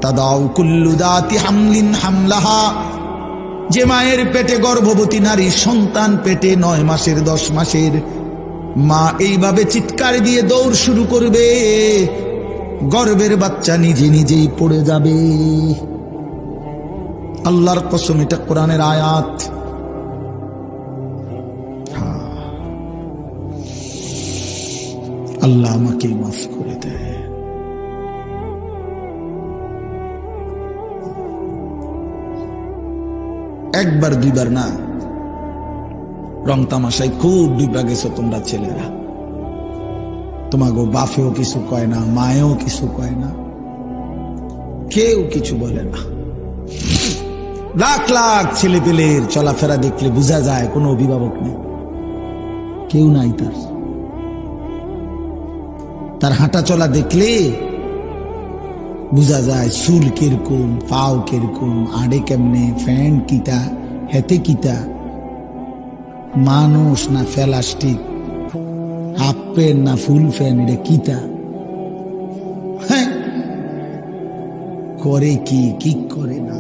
তাদাউ কুল্লু দাতি হামলিন হামলাহা, যে মায়ের পেটে গর্ভবতী নারী, সন্তান পেটে 9 মাসের 10 মাসের, মা এইভাবে চিৎকার দিয়ে দৌড় শুরু করবে, গর্ভের বাচ্চা নিজে নিজেই পড়ে যাবে। আল্লাহর কসম, এটা কোরআনের আয়াত। আল্লাহ আমাকে মাফ করে দেয়। একবার দুইবার না, রং তামাশায় খুব ডুবা গেছো তোমরা ছেলেরা। তোমাকে বাপেও কিছু কয় না, মায়েও কিছু কয় না, কেউ কিছু বলে না। লাখ লাখ ছেলে পেলের চলাফেরা দেখলে বোঝা যায় কোনো অভিভাবক নেই, কেউ নাই। তার হাঁটা চলা দেখলে বোঝা যায় চুল কিরকম, পাও কিরকম, আড়ে কেমনে, ফ্যান কিতা, হেতে কিতা, মানুষ না প্লাস্টিক, হাফ প্যান্ট না ফুল ফ্যান, এটা কিতা, হ্যাঁ করে কি করে না।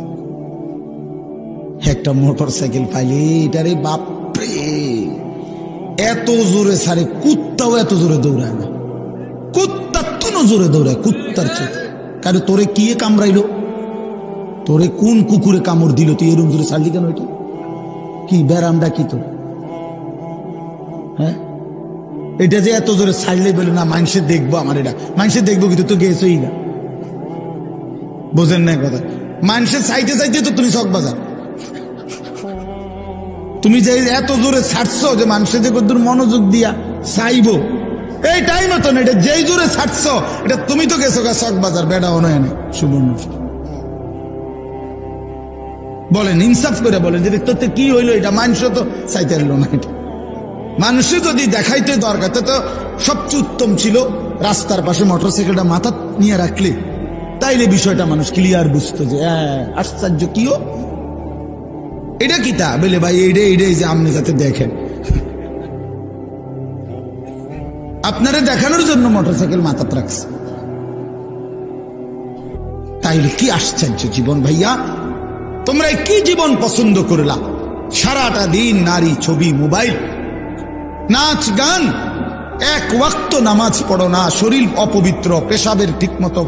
একটা মোটর সাইকেল পাইলে এটারে বাপরে এত জোরে সারে, কুত্তাও এত জোরে দৌড়ায় না, কুত্তার তো জোরে দৌড়ায়, কুত্তার চোখে। কারণ তোরে কি কামড়াইলো, তোরে কোন কুকুরে কামড় দিল, তুই এরকম জোরে ছাড়লি কেন? এটা কি ব্যারামটা কি তো, হ্যাঁ এটা যে এত জোরে ছাড়লে বলে না মানুষে দেখবো, আমার এটা মানুষে দেখবো, কিন্তু তো গেছই না, বোঝেন না কথা। মানুষের চাইতে চাইতে তো তুমি শখ বাজার, তুমি যে এত জোরে ছাড়ছো যে মানুষের যে কত মনোযোগ দিয়া চাইবো, এই টাইম তো না, এটা যেই জোরে ছাড়ছো এটা তুমি তো গেছো শখ বাজার, বেড়া অনয়নে সুবর্ণ। বলেন ইনসাফ করে বলেন যে তোতে কি হইলো, এটা মানুষ তো চাইতে এলো না। এটা মানুষে যদি দেখাইতে দরকার তো সবচেয়ে উত্তম ছিল রাস্তার পাশে মোটরসাইকেলটা মাথা নিয়ে রাখলে, তাইলে বিষয়টা মানুষ ক্লিয়ার বুঝতো যে আশ্চর্য কিও এটা কিতা বলে ভাই, এইটাই যে আপনি যাতে দেখেন, আপনারা দেখানোর জন্য মোটরসাইকেল মাথাত রাখছে, তাইলে কি আশ্চর্য জীবন ভাইয়া। তোমরা কি জীবন পছন্দ করলা, সারাটা দিন নারী ছবি, মোবাইল, নাচ গান, এক ওয়াক্ত নামাজ পড়ো না, শরীর অপবিত্র, পেশাবের ঠিকমতো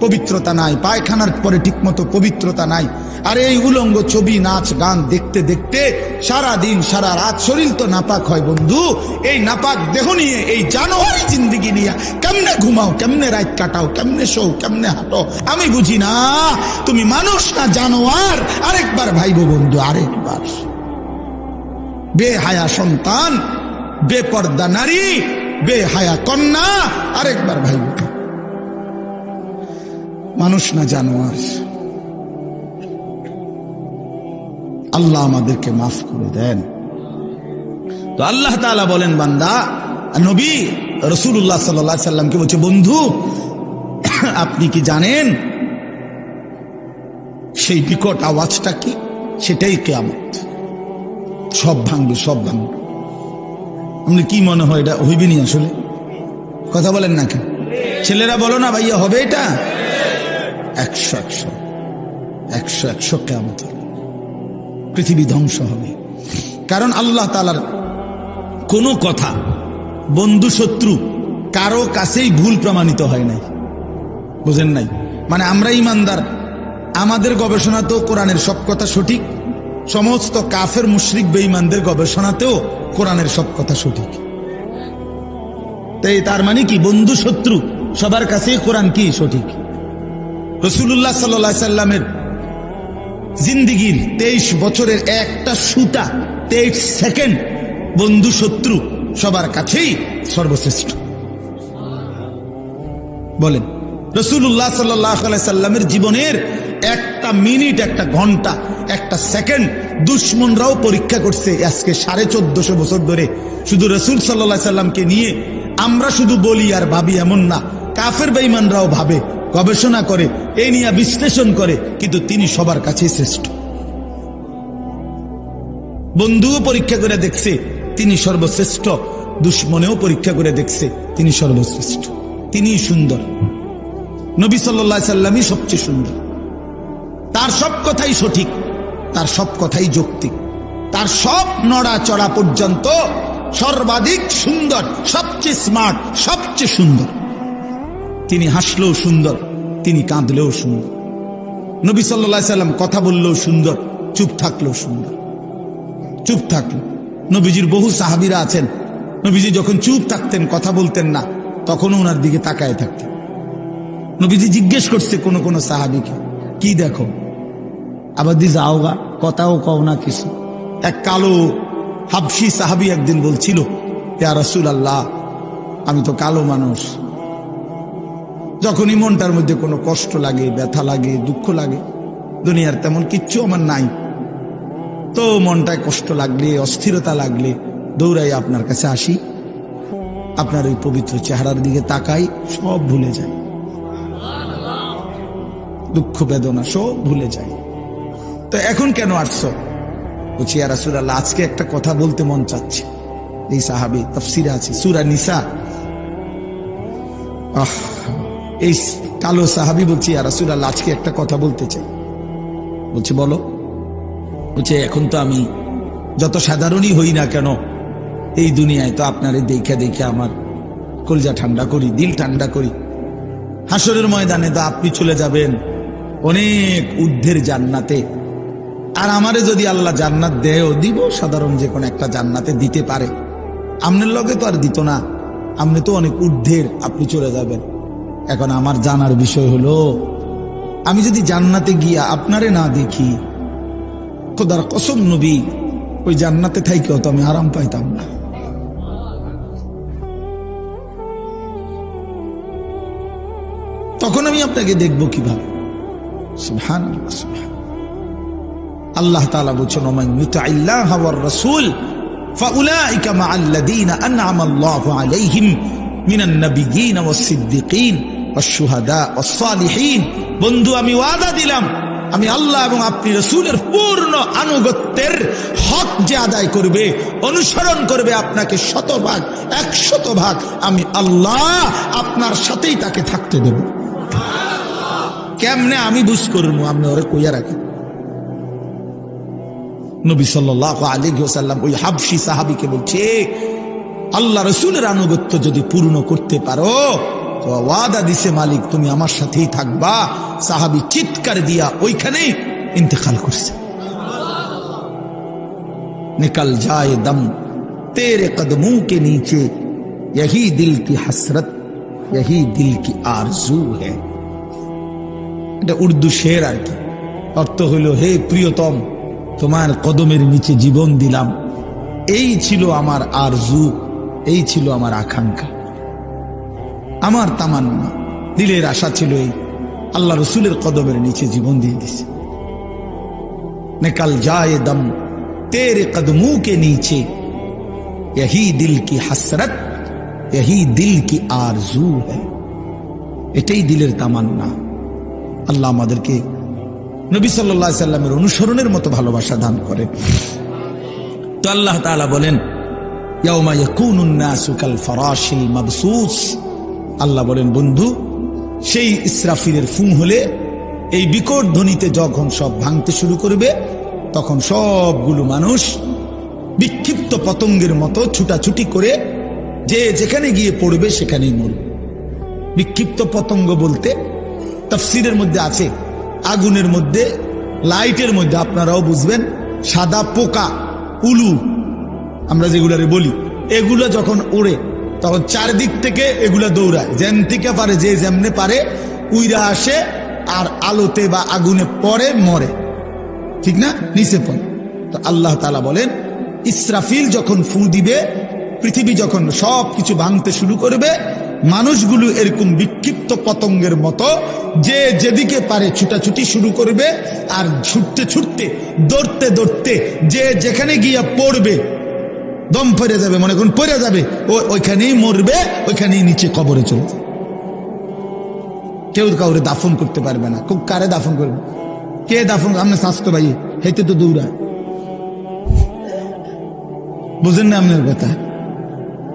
পবিত্রতা নাই, পায়খানার পরে ঠিকমতো পবিত্রতা নাই, আর এই উলঙ্গ ছবি, নাচ গান দেখতে দেখতে সারা দিন সারা রাত শরীর তো নাপাক হয় বন্ধু। এই নাপাক দেহ নিয়ে, এই জানোয়ারি জিন্দিগি নিয়ে কেমনে ঘুমাও, কেমনে রাত কাটাও, কেমনে শো, কেমনে হাঁটো, আমি বুঝি না। তুমি মানুষ না জানোয়ার? আরেকবার ভাইবো বন্ধু, আরেকবার। বেহায়া সন্তান, বেপর্দা নারী, বেহায়া কন্যা, আরেকবার ভাইবো, মানুষ না জানোয়ার। আল্লাহ আমাদেরকে মাফ করে দেন। তো আল্লাহ তাআলা বলেন, বান্দা নবী রাসূলুল্লাহ সাল্লাল্লাহু আলাইহি সাল্লামকে বলছে, বন্ধু আপনি কি জানেন সেই বিকট আওয়াজটা কি? সেটাই কিয়ামত, সব ভাঙবে, সব ভাঙবে। আপনি কি মনে হয় এটা হইবে নি? আসলে কথা বলেন না কেন? ছেলেরা বলো না ভাইয়া, হবে এটা? 100 কিয়ামত হবে, পৃথিবী ধ্বংস হবে। কারণ আল্লাহ তাআলার কোনো কথা বন্ধু শত্রু কারো কাছেই ভুল প্রমাণিত হয় নাই, বুঝেন নাই? মানে আমরা ইমানদার, আমাদের গবেষণাতেও কোরআনের সব কথা সঠিক, সমস্ত কাফের মুশরিক বেঈমানদের গবেষণাতেও কোরআনের সব কথা সঠিক। তাই তার মানে কি, বন্ধু শত্রু সবার কাছেই কোরআন কি সঠিক। রাসূলুল্লাহ সাল্লাল্লাহু আলাইহি সাল্লামের জিন্দিগির 23 বছরের একটা সুতা, 23 সেকেন্ড বন্ধু শত্রু সবার কাছেই সর্বশ্রেষ্ঠ। বলেন রাসূলুল্লাহ সাল্লাল্লাহু আলাইহি সাল্লামের জীবনের একটা মিনিট, একটা ঘন্টা, একটা সেকেন্ড দুশমনরাও পরীক্ষা করছে। আজকে 1450 বছর ধরে শুধু রাসূল সাল্লাল্লাহু আলাইহি সাল্লামকে নিয়ে আমরা শুধু বলি আর ভাবি এমন না, কাফের বেঈমানরাও ভাবে, গবেষণা করে, এই নিয়ে বিশ্লেষণ করে, কিন্তু তিনি সবার কাছে শ্রেষ্ঠ। বন্ধুও পরীক্ষা করে দেখছে তিনি সর্বশ্রেষ্ঠ, দুশ্মনেও পরীক্ষা করে দেখছে তিনি সর্বশ্রেষ্ঠ। তিনি সুন্দর, নবী সাল্লাল্লাহু আলাইহি সাল্লামই সবচেয়ে সুন্দর। তার সব কথাই সঠিক, তার সব কথাই যৌক্তিক, তার সব নড়াচড়া পর্যন্ত সর্বাধিক সুন্দর, সবচেয়ে স্মার্ট, সবচেয়ে সুন্দর। তিনি হাসলেও সুন্দর, তিনি কাঁদলেও সুন্দর। নবী সাল্লাল্লাহু আলাইহি সাল্লাম কথা বললেও সুন্দর, চুপ থাকলেও সুন্দর। চুপ থাকলো, নবীজির বহু সাহাবীরা আছেন, নবীজি যখন চুপ থাকতেন, কথা বলতেন না, তখনও ওনার দিকে তাকায় থাকতেন। নবীজি জিজ্ঞেস করছে কোন কোন সাহাবীকে, কি দেখো? আবার দি যাওগা, কথাও কও না কিছু। এক কালো হাবশি সাহাবী একদিন বলছিল, ইয়া রাসূলুল্লাহ, আমি তো কালো মানুষ, যখনই মনটার মধ্যে কোনো কষ্ট লাগে, ব্যথা লাগে, দুঃখ লাগে, দুনিয়ার তেমন কিচ্ছু আমার নাই, তো মনটায় কষ্ট লাগলে, অস্থিরতা লাগলে দৌড়াই আপনার কাছে আসি, আপনার ওই পবিত্র চেহারার দিকে তাকাই, সব ভুলে যায়, দুঃখ বেদনা সব ভুলে যায়। তো এখন কেন আসছো? বলছি, ইয়া রাসূলুল্লাহ, আজকে একটা কথা বলতে মন চাচ্ছে। এই সাহাবী, তাফসিরে আছে সূরা নিসা, এই কালো সাহাবী বলছি, ইয়া রাসূলুল্লাহ, আজকে একটা কথা বলতে চাই। বলছে, বলো। বলছে, এখন তো আমি যত সাধারণই হই না কেন, এই দুনিয়ায় তো আপনারে দেখে দেখে আমার কলজা ঠান্ডা করি, দিল ঠান্ডা করি। হাসরের ময়দানে তো আপনি চলে যাবেন অনেক ঊর্ধ্বের জান্নাতে, আর আমারে যদি আল্লাহ জান্নাত দেয়ও, দিব সাধারণ যে কোনো একটা জান্নাতে দিতে পারে, আমনের লগে তো আর দিত না, আপনি তো অনেক ঊর্ধ্বের, আপনি চলে যাবেন। এখন আমার জানার বিষয় হলো, আমি যদি জান্নাতে গিয়া আপনারে না দেখি, খোদার কসম নবী, ওই জান্নাতে থাইকেও তো আমি আরাম পাইতাম না। তখন আমি আপনাকে দেখবো কিভাবে? সুবহানাল্লাহ, সুবহানাল্লাহ। আল্লাহ তাআলা বলেছেন, ওমান ইউতি'আল্লাহ ওয়ার রাসূল ফাউলাইকা মা'আল্লাযীনা আন'আমাল্লাহু আলাইহিম মিনান নাবিয়্যিন ওয়াস সিদ্দীকিন ওয়াশ শুহাদা ওয়াস সালিহিন। বন্ধু, আমি ওয়াদা দিলাম, আমি আল্লাহ এবং আপনি রাসূলের পূর্ণ আনুগত্যের হক যে আদায় করবে, অনুসরণ করবে আপনাকে 100% 100% আমি আল্লাহ আপনার সাথেই তাকে থাকতে দেব। কেমনে আমি বুঝ করবো? আপনি ওরে কইয়া রাখেন। নবী সাল্লাল্লাহু আলাইহি ওয়াসাল্লাম ওই হাবশী সাহাবীকে বলছে, আল্লাহ রাসূলের আনুগত্য যদি পূর্ণ করতে পারো তো ওয়াদা দিছে মালিক, তুমি আমার সাথেই থাকবা। সাহাবী চিৎকার দিয়া ওইখানেই ইন্তেকাল করছে। নিকল যায় দম তেরে কদমों के नीचे यही दिल की हसरत यही दिल की आरजू है। এটা উর্দু শের আর কি, অর্থ হইল, হে প্রিয়তম, তোমার কদমের নিচে জীবন দিলাম, এই ছিল আমার আরজু, এই ছিল আমার আকাঙ্ক্ষা, আমার তামান্না, দিলের আশা ছিল এই, আল্লাহ রসুলের কদমের নিচে জীবন দিয়ে দিছে। নিকল যায় দম তেরে কদমों के नीचे यही दिल की हसरत यही दिल की आरजू है। এটাই দিলের তামান্না। আল্লাহ আমাদেরকে নবী সাল্লাল্লাহু আলাইহি সাল্লামের অনুসরণের মতো ভালোবাসা দান করেন। তো আল্লাহ তাআলা বলেন, ইয়াউমা ইয়াকুনুন নাসু কাল ফারাশিল মাবসুস। আল্লাহ বলেন, বন্ধু, সেই ইসরাফিলের ফুঁ হলে, এই বিকট ধ্বনিতে যখন সব ভাঙতে শুরু করবে, তখন সবগুলো মানুষ বিক্ষিপ্ত পতঙ্গের মতো ছুটাছুটি করে যে যেখানে গিয়ে পড়বে সেখানেই মরবে। বিক্ষিপ্ত পতঙ্গ বলতে তাফসীরের মধ্যে আছে, আগুনের মধ্যে, লাইটের মধ্যে, আপনারাও বুঝবেন, সাদা পোকা, উলু আমরা যেগুলারে বলি, এগুলো যখন ওড়ে তখন চারদিক থেকে এগুলা দৌড়ায়, যেন থেকে পারে, যে যেমনে পারে উইরা আসে, আর আলোতে বা আগুনে পড়ে, মরে, ঠিক না, নিচে পড়ে। তো আল্লাহ তাআলা বলেন, ইসরাফিল যখন ফু দিবে, পৃথিবী যখন সব কিছু ভাঙতে শুরু করবে, মানুষগুলো এরকম বিক্ষিপ্ত পতঙ্গের মতো যে যেদিকে পারে ছুটাছুটি শুরু করবে, আর ছুটতে ছুটতে, দৌড়তে দৌড়তে যে যেখানে গিয়া পড়বে, দম পড়ে যাবে, মনে করুন পড়ে যাবে, ওইখানেই মরবে, ওইখানেই নিচে কবরে চলে যাবে। কেউ কাউরে দাফন করতে পারবে না। কারে দাফন করবে? কে দাফন? আপনার স্বাস্থ্য ভাই হেঁটে তো দৌড়ায়, বুঝেন না আপনার কথা?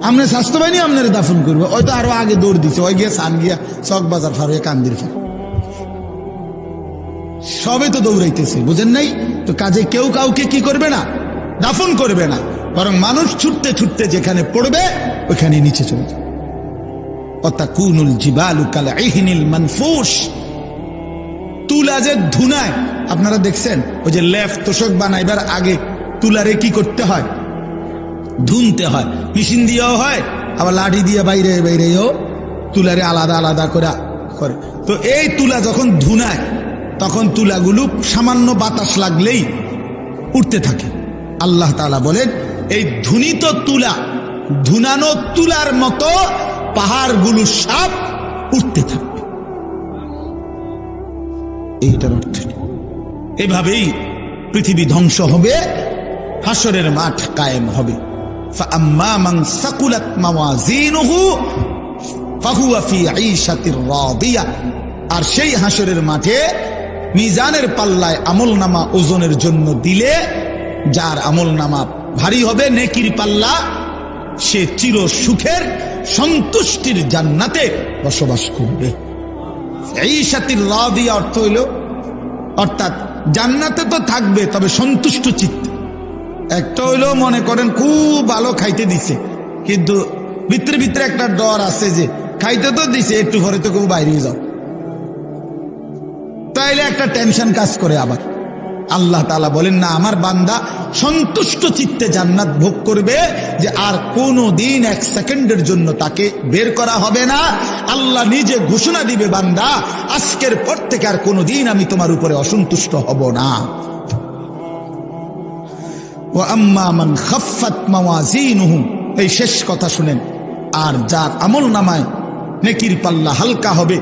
আপনার স্বাস্থ্য বাহিনী আপনার দাফন করবে, ওই তো আরো আগে দৌড় দিচ্ছে, ওই গিয়া সান গিয়া চক বাজার ফার হয়ে কান্দির ফার, সবে তো দৌড়াইতেছে, বুঝেন নাই? তো কাজে কেউ কাউকে কি করবে না, দাফন করবে না, বরং মানুষ ছুটতে ছুটতে যেখানে পড়বে ওইখানে নিচে চলে যাবে। অতাকুনুল জিবালু কালঈহনিল মানফুশ। তুলা যে ধুনায়, আপনারা দেখছেন, ওই যে লেফ তোষক বানাইবার আগে তুলারে কি করতে হয়? ধুনতে হয়। মেশিন দিয়েও হয়, আবার লাঠি দিয়ে বাইরে বাইরেও তুলারে আলাদা আলাদা করে। তো এই তুলা যখন ধুনায়, তখন তুলাগুলো সামান্য বাতাস লাগলেই উঠতে থাকে। আল্লাহ তাআলা বলেন এই ধুনিত তুলা, ধুনানো তুলার মতো পাহাড়গুলো সব উঠতে থাকবে। এইটার অর্থ এভাবেই পৃথিবী ধ্বংস হবে, হাসরের মাঠ কায়েম হবে। فأما من ثقلت موازينه فهو في عيشة راضية। আর সেই হাসরের মাঠে মিজানের পাল্লায় আমলনামা ওজনের জন্য দিলে যার আমলনামা ভারী হবে, নেকির পাল্লা, সে চির সুখের সন্তুষ্টির জান্নাতে বসবাস করবে। ঈশাতির রাদিয়া অর্থ হইল, অর্থাৎ জান্নাতে তো থাকবে তবে সন্তুষ্ট চিত্তে। একটা হইলো মনে করেন খুব ভালো খাইতে দিছে, কিন্তু ভিতরে ভিতরে একটা ডর আছে যে খাইতে তো দিছে, একটু ঘরে তো কেউ বাইরে যাও, তাইলে একটা টেনশন কাজ করে। আবার আল্লাহ তাআলা বলেন না, আমার বান্দা সন্তুষ্ট চিত্তে জান্নাত ভোগ করবে, যে আর কোনো দিন এক সেকেন্ডের জন্য তাকে বের করা হবে না। আল্লাহ নিজে ঘোষণা দিবে, বান্দা আজকের পর থেকে আর কোনো দিন আমি তোমার উপরে অসন্তুষ্ট হব না। ওয়া আম্মা মান খাফফাত মাওয়াজিনুহু, এই শেষ কথা শুনেন, আর যার আমল নামায় নেকির পাল্লা হালকা হবে,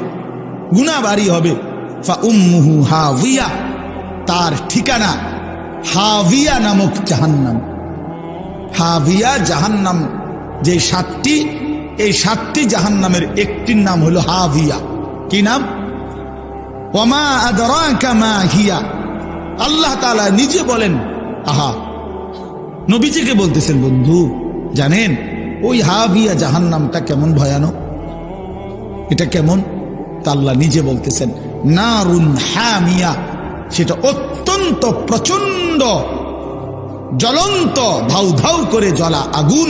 গুনাহ ভারী হবে, ফা উম্মুহু হাওয়িয়া, তার ঠিকানা হাবিয়া নামক জাহান্নাম। হাবিয়া জাহান্নাম যে সাতটি, এই সাতটি জাহান্নামের একটির নাম হলো হাবিয়া। কি নাম? ওয়ামা আদরাকা মা হিয়া। আল্লাহ তাআলা নিজে বলেন, আহা, নবীজিকে বলতেছেন, বন্ধু জানেন ওই হাবিয়া জাহান্নামটা কেমন ভয়ানক? এটা কেমন? তা আল্লাহ নিজে বলতেছেন, নারুন হামিয়া, সেটা অত্যন্ত প্রচন্ড জ্বলন্ত ধাউ ধাউ করে জ্বলা আগুন,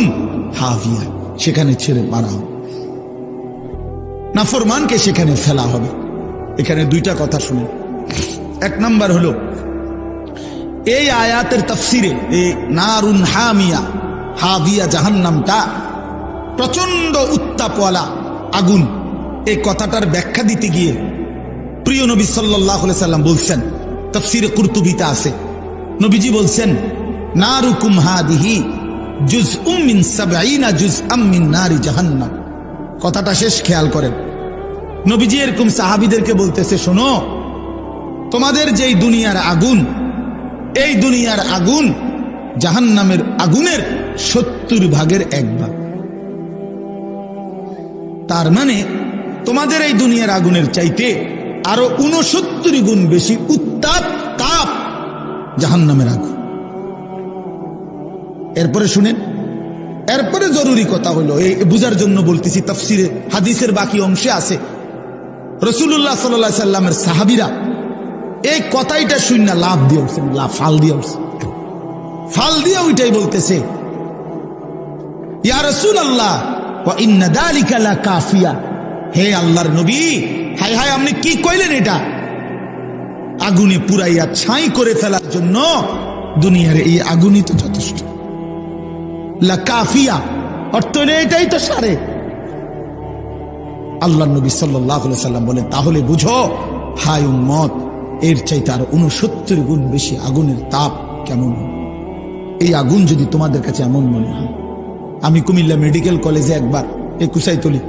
হাভিয়া, সেখানে ছেড়ে মারা হবে, নাফরমানকে সেখানে ফেলা হবে। এখানে দুইটা কথা শুনে, এক নাম্বার হলো এই আয়াতের তাফসিরে এই নারুন হামিয়া, হাভিয়া জাহান্নামটা প্রচন্ড উত্তাপওয়ালা আগুন, এই কথাটার ব্যাখ্যা দিতে গিয়ে প্রিয় নবী সাল্লাল্লাহু আলাইহি সাল্লাম বলছেন, তাফসিরে কুরতুবিতে আছে, নবীজি বলছেন, নারুকুম হাদিহি জুজউম মিন 70 জুজআম মিন নারি জাহান্নাম। কথাটা শেষ খেয়াল করেন। নবীজি এরকম সাহাবীদেরকে বলতেছে, শোনো, তোমাদের যেই দুনিয়ার আগুন, এই দুনিয়ার আগুন জাহান্নামের আগুনের 70 ভাগের 1 ভাগ। তার মানে তোমাদের এই দুনিয়ার আগুনের চাইতে আরো 69 গুণ বেশি উত্তাপ, তাপ জাহান্নামের আগুন। এরপরে শুনেন, এরপরে জরুরি কথা হলো, এই বুঝার জন্য বলতেছি, তাফসিরে হাদিসের বাকি অংশে আছে, রাসূলুল্লাহ সাল্লাল্লাহু আলাইহি সাল্লামের সাহাবীরা এই কথাইটা শুনে লাভ দিয়ে উঠছেন, ফাল দিয়ে উঠছে, ফাল দিয়ে ওইটাই বলতেছে, ইয়া রাসূলুল্লাহ ওয়া ইন্না যালিকা লাকাফিয়া, হে আল্লাহর নবী, হায় হায় আপনি কি কইলেন? এটা আগুনে পুরাইয়া ছাই করে ফেলার জন্য দুনিয়ার এই আগুনই তো যথেষ্ট। লাকাফিয়া অর্থ হলো এটাই তো সারে। আল্লাহর নবী সাল্লাল্লাহু আলাইহি সাল্লাম বলেন, তাহলে বুঝো হায় উম্মত, এর চাইতে আরো 69 গুণ বেশি আগুনের তাপ কেমন হবে। এই আগুন যদি তোমাদের কাছে এমন মনে হয়, আমি কুমিল্লা মেডিকেল কলেজে একবার, এই কুসাইতলি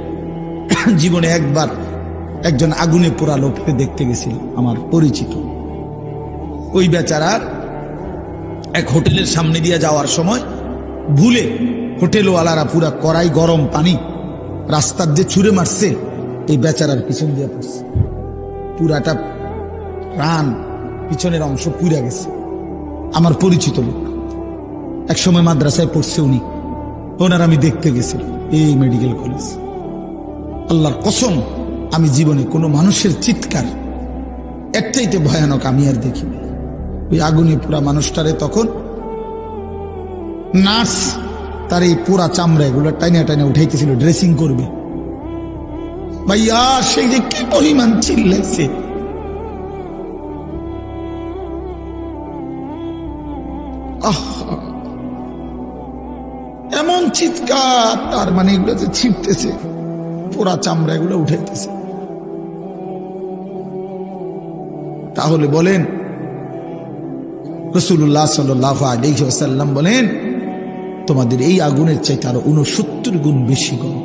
জীবনে একবার একজন আগুনে পোড়া লোককে দেখতে গেছিল, আমার পরিচিত। ওই বেচারার এক হোটেলের সামনে দিয়ে যাওয়ার সময় ভুলে হোটেলওয়ালারা পুরা কড়াই গরম পানি রাস্তার যে ছুঁড়ে মারছে, এই বেচারার পিছন দিয়ে পড়ছে, পুরাটা রান পিছনের অংশ পুড়ে গেছে। আমার পরিচিত লোক, এক সময় মাদ্রাসায় পড়ছে উনি, ওনার আমি দেখতে গেছিলাম এই মেডিকেল কলেজ। আল্লাহর কসম, আমি জীবনে কোনো মানুষের চিৎকার এর চাইতে ভয়ানক আমি আর দেখিনি। ওই আগুনে পুরা মানুষটারে তখন নার্স তার এই পুরা চামড়া এগুলো টাইনা টাইনা উঠাইতেছিল, ড্রেসিং করবে। ভাইয়া সেই যে কি পরিমাণ চিল্লাইছে, এমন চিৎকার, তার মানে এগুলো যে ছিপতেছে, পুরা চামড়া এগুলো উঠাইতেছে। তাহলে বলেন রাসূলুল্লাহ সাল্লাল্লাহু আলাইহি ওয়াসাল্লাম বলেন তোমাদের এই আগুনের চাইতে আরো 69 গুণ বেশি গরম।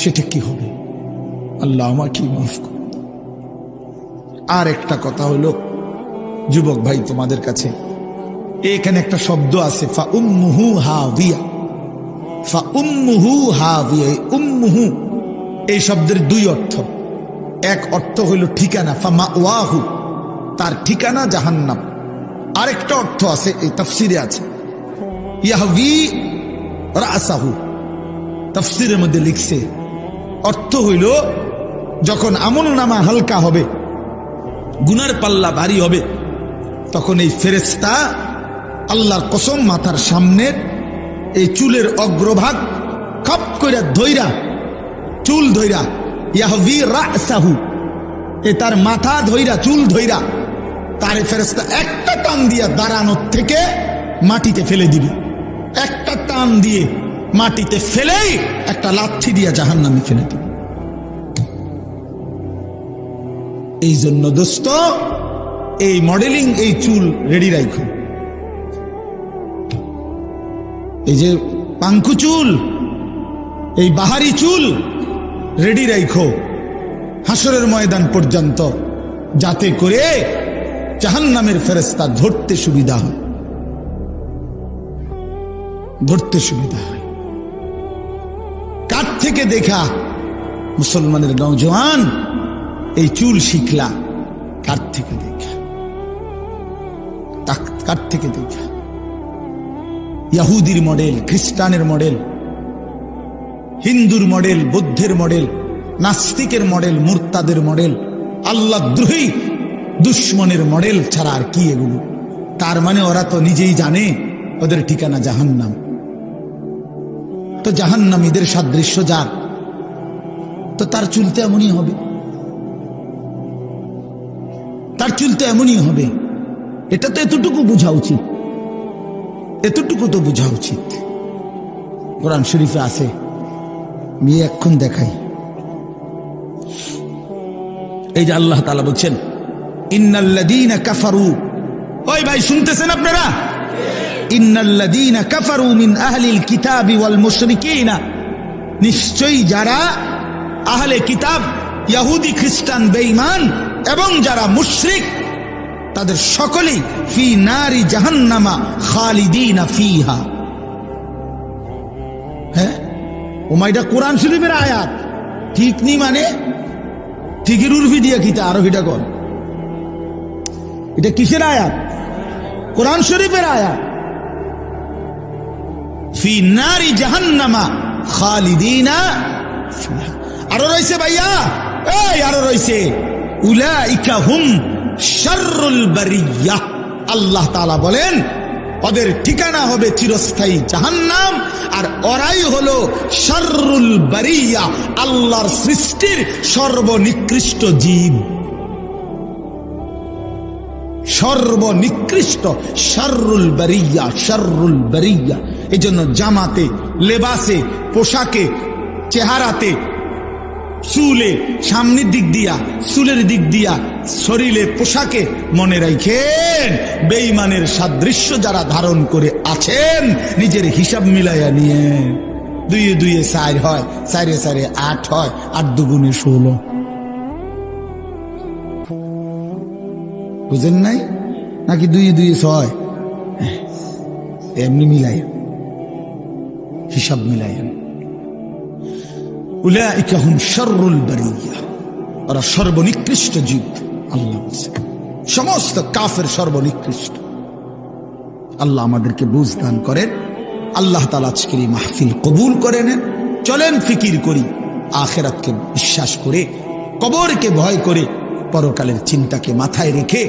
সেটা কি হবে? আল্লাহ আমাকে মাফ করুন। আর একটা কথা হলো যুবক ভাই তোমাদের কাছে, এখানে একটা শব্দ আছে ফা উম্মুহু হাবিয়া। ফা উম্মুহু হাবিয়া, উম্মুহু এই শব্দের দুই অর্থ। এক অর্থ হইল ঠিকানা, ফা মাওয়াহু তার ঠিকানা জাহান্নাম। আরেকটা অর্থ আছে, এই তাফসিরে আছে ইয়াহবি রাসাহু। তাফসিরের মধ্যে লিখছে অর্থ হইল যখন আমলনামা হালকা হবে, গুনার পাল্লা ভারী হবে, তখন এই ফেরেশতা আল্লাহর কসম মাথার সামনের এই চুলের অগ্রভাগ খাপ কইরা ধইরা, চুল ধইরা, ইয়াহবি রাসাহু এ তার মাথা ধইরা, চুল ধইরা তারে ফেরেশতা একটা টান দিয়া দাঁড়ানোর থেকে মাটিতে ফেলে দিবে। একটা টান দিয়ে মাটিতে ফেলেই একটা লাথি দিয়া জাহান্নামে ফেলে দিবে। এই জন্য দোস্ত এই মডেলিং, এই চুল রেডি রাখো। এই যে পাঙ্কু চুল, এই বাহারি চুল রেডি রাখো হাসরের ময়দান পর্যন্ত, যাতে করে জাহান্নামের ফেরেশতা ধরতে সুবিধা হয়, ধরতে সুবিধা হয়। কার থেকে দেখা মুসলমানের নওজোয়ান এই চুল শিখলা? কার থেকে দেখা? কার থেকে দেখা? ইহুদির মডেল, খ্রিস্টানের মডেল, হিন্দুর মডেল, বৌদ্ধের মডেল, নাস্তিকের মডেল, মুরতাদের মডেল, আল্লাহদ্রোহী দুশ্মনের মডেল ছাড়া আর কি এগুলো? তার মানে ওরা তো নিজেই জানে ওদের ঠিকানা জাহান্নাম। তো জাহান্নামীদের সাদৃশ্য যার, তো তার চুলতে এমনই হবে, তার চুলতে এমনই হবে। এটা তো এতটুকু বোঝা উচিত, এতটুকু তো বোঝা উচিত। কোরআন শরীফে আছে, আমি এখন দেখাই। এই যে আল্লাহ তাআলা বলছেন ইন্নাল্লাযীনা কাফারু, ওই ভাই শুনতেছেন আপনারা? ইন্নাল্লাযীনা কাফারু মিন আহলিল কিতাবি ওয়াল মুশরিকিনা, নিশ্চয়ই যারা আহলে কিতাব, ইহুদি, খ্রিস্টান, বেঈমান এবং যারা মুশরিক, তাদের সকলেই ফি নারি জাহান্নামা খালিদিনা ফিহা। হ্যাঁ, ওমাইটা কোরআন শরীফের আয়াত, ঠিক নি মানে ঠিকের উর্ফি দিয়া কিতা আরো হিটা কর। এটা কিসের আয়াত? কোরআন শরীফের আয়াত। ফি নারি জাহান্নামা খালিদিনা ফিহা। আরো রয়েছে ভাইয়া, এই আরো রয়েছে উলাইকা হুম শাররুল বারিয়া। আল্লাহ তাআলা বলেন ওদের ঠিকানা হবে চিরস্থায়ী জাহান্নাম, আর ওরাই হলো শাররুল বারিয়া, আল্লাহর সৃষ্টির সর্বনিকৃষ্ট জীব, সর্বনিকৃষ্ট। শাররুল বারিয়া, শাররুল বারিয়া। এই জন্য জামাতে, লেবাসে, পোশাকে, চেহারাতে, চুলে, সামনের দিক দিয়া, চুলের দিক দিয়া, শরীরে, পোশাকে মনে রাখেন বেঈমানের সাদৃশ্য যারা ধারণ করে আছেন, নিজের হিসাব মিলাইয়া নিয়ে। 2 এ 2 4 হয়, 4 এ 4 8 হয়, 8 দুগুণে 16। বুঝেন নাই নাকি? 2 এ 2 6, এমনি মিলাই, হিসাব মিলাইয়েন। উলাইকা হুম শাররুল বারিয়া, ওরা সর্বনিকৃষ্ট জীব। আল্লাহ বলছে সমস্ত কাফের সর্বনিকৃষ্ট। আল্লাহ আমাদেরকে বুঝ দান করেন। আল্লাহ তাআলা আজকের এই মাহফিল কবুল করে নেন। চলেন ফিকির করি, আখিরাতকে বিশ্বাস করে, কবরকে ভয় করে, পরকালের চিন্তাকে মাথায় রেখে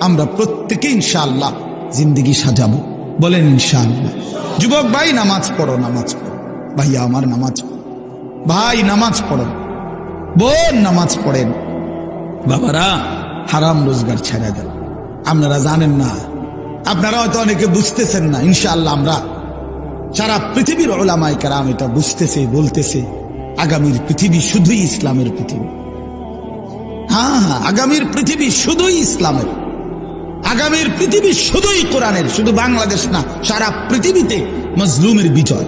আমরা প্রত্যেকে ইনশাআল্লাহ জিন্দেগি সাজাবো। বলেন ইনশাআল্লাহ। যুবক ভাই নামাজ পড়ো, নামাজ পড়ো। ভাইয়া আমার নামাজ পড়ো, ভাই নামাজ পড়ো, বোন নামাজ পড়েন। বাবারা হারাম রোজগার ছেড়ে দেন। আপনারা জানেন না, আপনারা হয়তো অনেকে বুঝতেছেন না। ইনশাআল্লাহ আমরা সারা পৃথিবীর উলামায়ে কেরাম এটা বুঝতেছে, বলতেছে আগামীর পৃথিবী শুধুই ইসলামের পৃথিবী। হ্যাঁ, আগামীর পৃথিবী শুধুই ইসলামের, আগামীর পৃথিবী শুধুই কোরআনের, শুধু বাংলাদেশ না, সারা পৃথিবীতে মজলুমের বিজয়,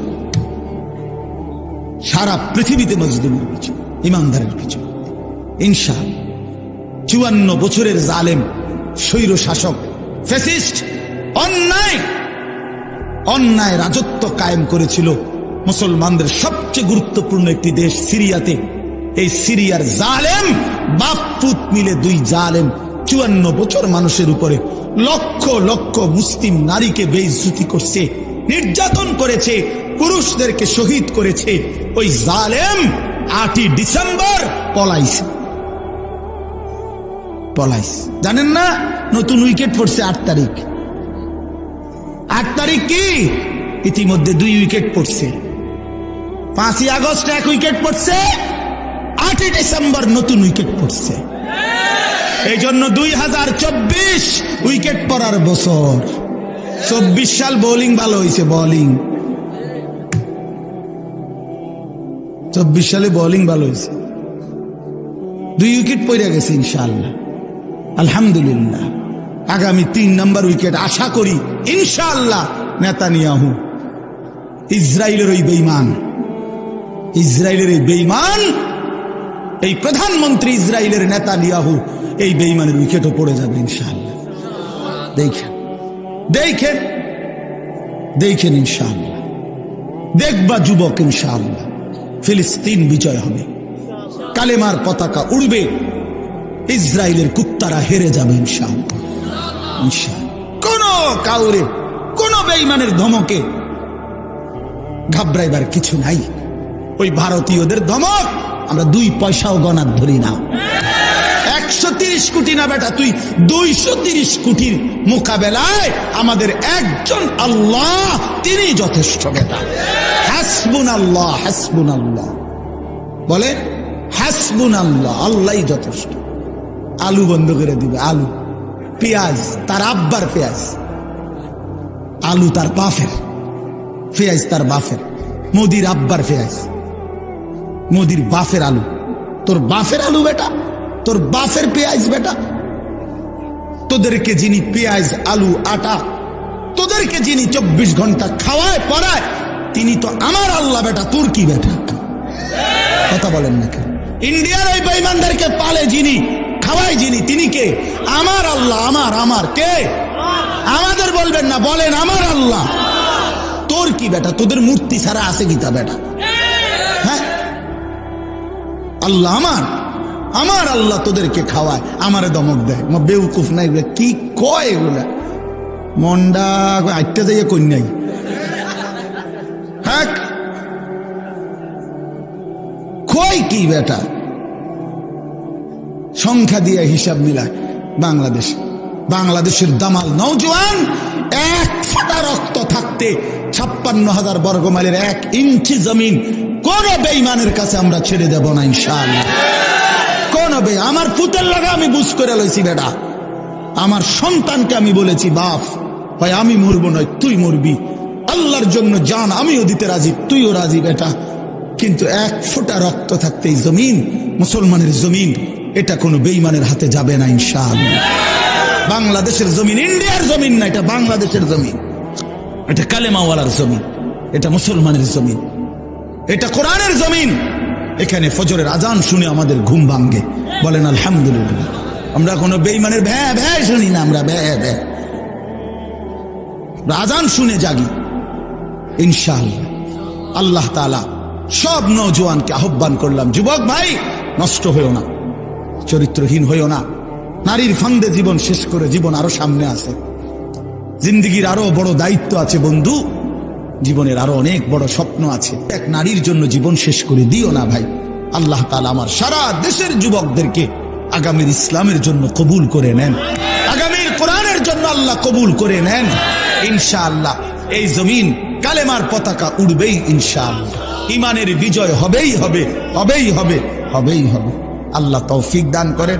সারা পৃথিবীতে মজলুমের বিজয়, ইমানদারের বিজয় ইনশাআল্লাহ। 54 বছরের জালেম স্বৈর শাসক ফ্যাসিস্ট অন্যায় রাজত্ব কায়েম করেছিল মুসলমানদের সবচেয়ে গুরুত্বপূর্ণ একটি দেশ সিরিয়াতে। এই সিরিয়ার জালেম বাপ পুত মিলে, দুই জালেম 54 বছর মানুষের উপরে লক্ষ লক্ষ মুসলিম নারীকে বেইজ্জতি করছে, নির্যাতন করেছে, পুরুষদেরকে শহীদ করেছে। ওই জালেম 8ই ডিসেম্বর পলাইছে। জানেন না, নতুন উইকেট পড়ছে 8 তারিখ। 8 তারিখ কি ইতিমধ্যে 2 উইকেট পড়ছে। 5ই আগস্ট 1 উইকেট পড়ছে, 8ই ডিসেম্বর নতুন উইকেট পড়ছে। এই জন্য 2024 উইকেট পড়ার বছর। 24 সাল বোলিং ভালো হয়েছে, বোলিং 24 সালে বোলিং ভালো হয়েছে, 2 উইকেট পড়ে গেছে ইনশাআল্লাহ, আলহামদুলিল্লাহ। আগামী 3 নম্বর উইকেট আশা করি ইনশাআল্লাহ। নেতানিয়াহু ইসরায়েলের ওই বেঈমান, এই প্রধানমন্ত্রী ইসরায়েলের নেতানিয়াহু, এই বেঈমানের উইকেটও পড়ে যাবে ইনশাআল্লাহ। দেখেন ইনশাআল্লাহ, দেখবা যুবক ইনশাআল্লাহ, ফিলিস্তিন বিজয় হবে, কালেমার পতাকা উড়বে, ইসরায়েলের কুত্তারা হেরে যাবে ইনশাআল্লাহ। কোন কাউরে, কোন বেঈমানের ধমকে ঘাবড়াইবার কিছু নাই। ওই ভারতীয়দের ধমক আমরা 2 পয়সাও গণার ধরি না। 130 কোটি না বেটা, তুই 230 কোটির মোকাবেলায় আমাদের একজন আল্লাহ, তিনি যথেষ্ট বেটা। হাসবুনাল্লাহ, হাসবুনাল্লাহ বলে, হাসবুনাল্লাহ, আল্লাহই যথেষ্ট। আলু বন্ধ করে দিবে, আলু, পেঁয়াজ তার আব্বার পেঁয়াজ, আলু তার বাপের, পেঁয়াজ তার বাপের, মোদির আব্বার পেঁয়াজ, মোদির বাপের আলু, তোর বাপের আলু বেটা, তোর বাপের পেঁয়াজ বেটা। তোদেরকে যিনি পেঁয়াজ, আলু, আটা, তোদেরকে যিনি 24 ঘন্টা খাওয়ায় পড়ায়, তিনি তো আমার আল্লাহ বেটা, তোর কি বেটা? কথা বলেন না কেন? ইন্ডিয়ার ওই বেঈমানদেরকে পালে যিনি, খাওয়ায় যিনি, তিনি কে? আমার আল্লাহ। আমার কে? আমাদের বলবেন না, বলেন আমার আল্লাহ। তোর কি বেটা? তোদের মূর্তি ছাড়া আছে গীতা বেটা? হ্যাঁ, আল্লাহ আমার আল্লাহ তোদেরকে খাওয়ায়, আমারে দমক দেয়। বেউকুফ না এগুলা, কি কয় এগুলা? মন্ডা আটটা যাইয়া কন্যাই, হ্যাঁ কয় কি বেটা? সংখ্যা দিয়ে হিসাব মিলায় বাংলাদেশের দামাল নওজোয়ান 1 ফোঁটা রক্ত থাকতে 56,000 বর্গমাইলের 1 ইঞ্চি জমিন কোন বেঈমানের কাছে আমরা ছেড়ে দেব না ইনশাআল্লাহ। কোন আমার পুতের লাগা আমি বুঝ করে লইছি বেটা, আমার সন্তানকে আমি বলেছি, বাপ ভাই আমি মরবো নয় তুই মরবি, আল্লাহর জন্য জান আমিও দিতে রাজি, তুইও রাজি বেটা, কিন্তু 1 ফোঁটা রক্ত থাকতে এই জমিন, মুসলমানের জমিন, এটা কোনো বেঈমানের হাতে যাবে না ইনশাআল্লাহ। বাংলাদেশের জমিন ইন্ডিয়ার জমিন না, এটা বাংলাদেশের জমিন, এটা কালেমাওয়ালার জমিন, এটা মুসলমানের জমিন, এটা কোরআনের জমিন। এখানে ফজরের আজান শুনে আমাদের ঘুম ভাঙ্গে, বলেন আলহামদুলিল্লাহ। আমরা কোনো বেঈমানের ভ্যা ভ্যা শুনি না, আমরা ভ্যা ভ্যা, আজান শুনে জাগি ইনশাআল্লাহ। আল্লাহ তাআলা সব নওজোয়ানকে আহ্বান করলাম, যুবক ভাই নষ্ট হইও না, চরিত্রহীন হইও না, নারীর ফান্দে জীবন শেষ করে জীবন আরো সামনে আছে, জিন্দেগির আরো বড় দায়িত্ব আছে বন্ধু, জীবনের আরো অনেক বড় স্বপ্ন আছে। এক নারীর জন্য জীবন শেষ করে দিও না ভাই। আল্লাহ তাআলা আমার সারা দেশের যুবকদেরকে আগামীর ইসলামের জন্য কবুল করে নেন, আগামীর কোরআনের জন্য আল্লাহ কবুল করে নেন ইনশাআল্লাহ। এই জমিন কালেমার পতাকা উড়বেই ইনশাআল্লাহ, ইমানের বিজয় হবেই হবে, হবেই হবে, হবেই হবে। আল্লাহ তৌফিক দান করেন।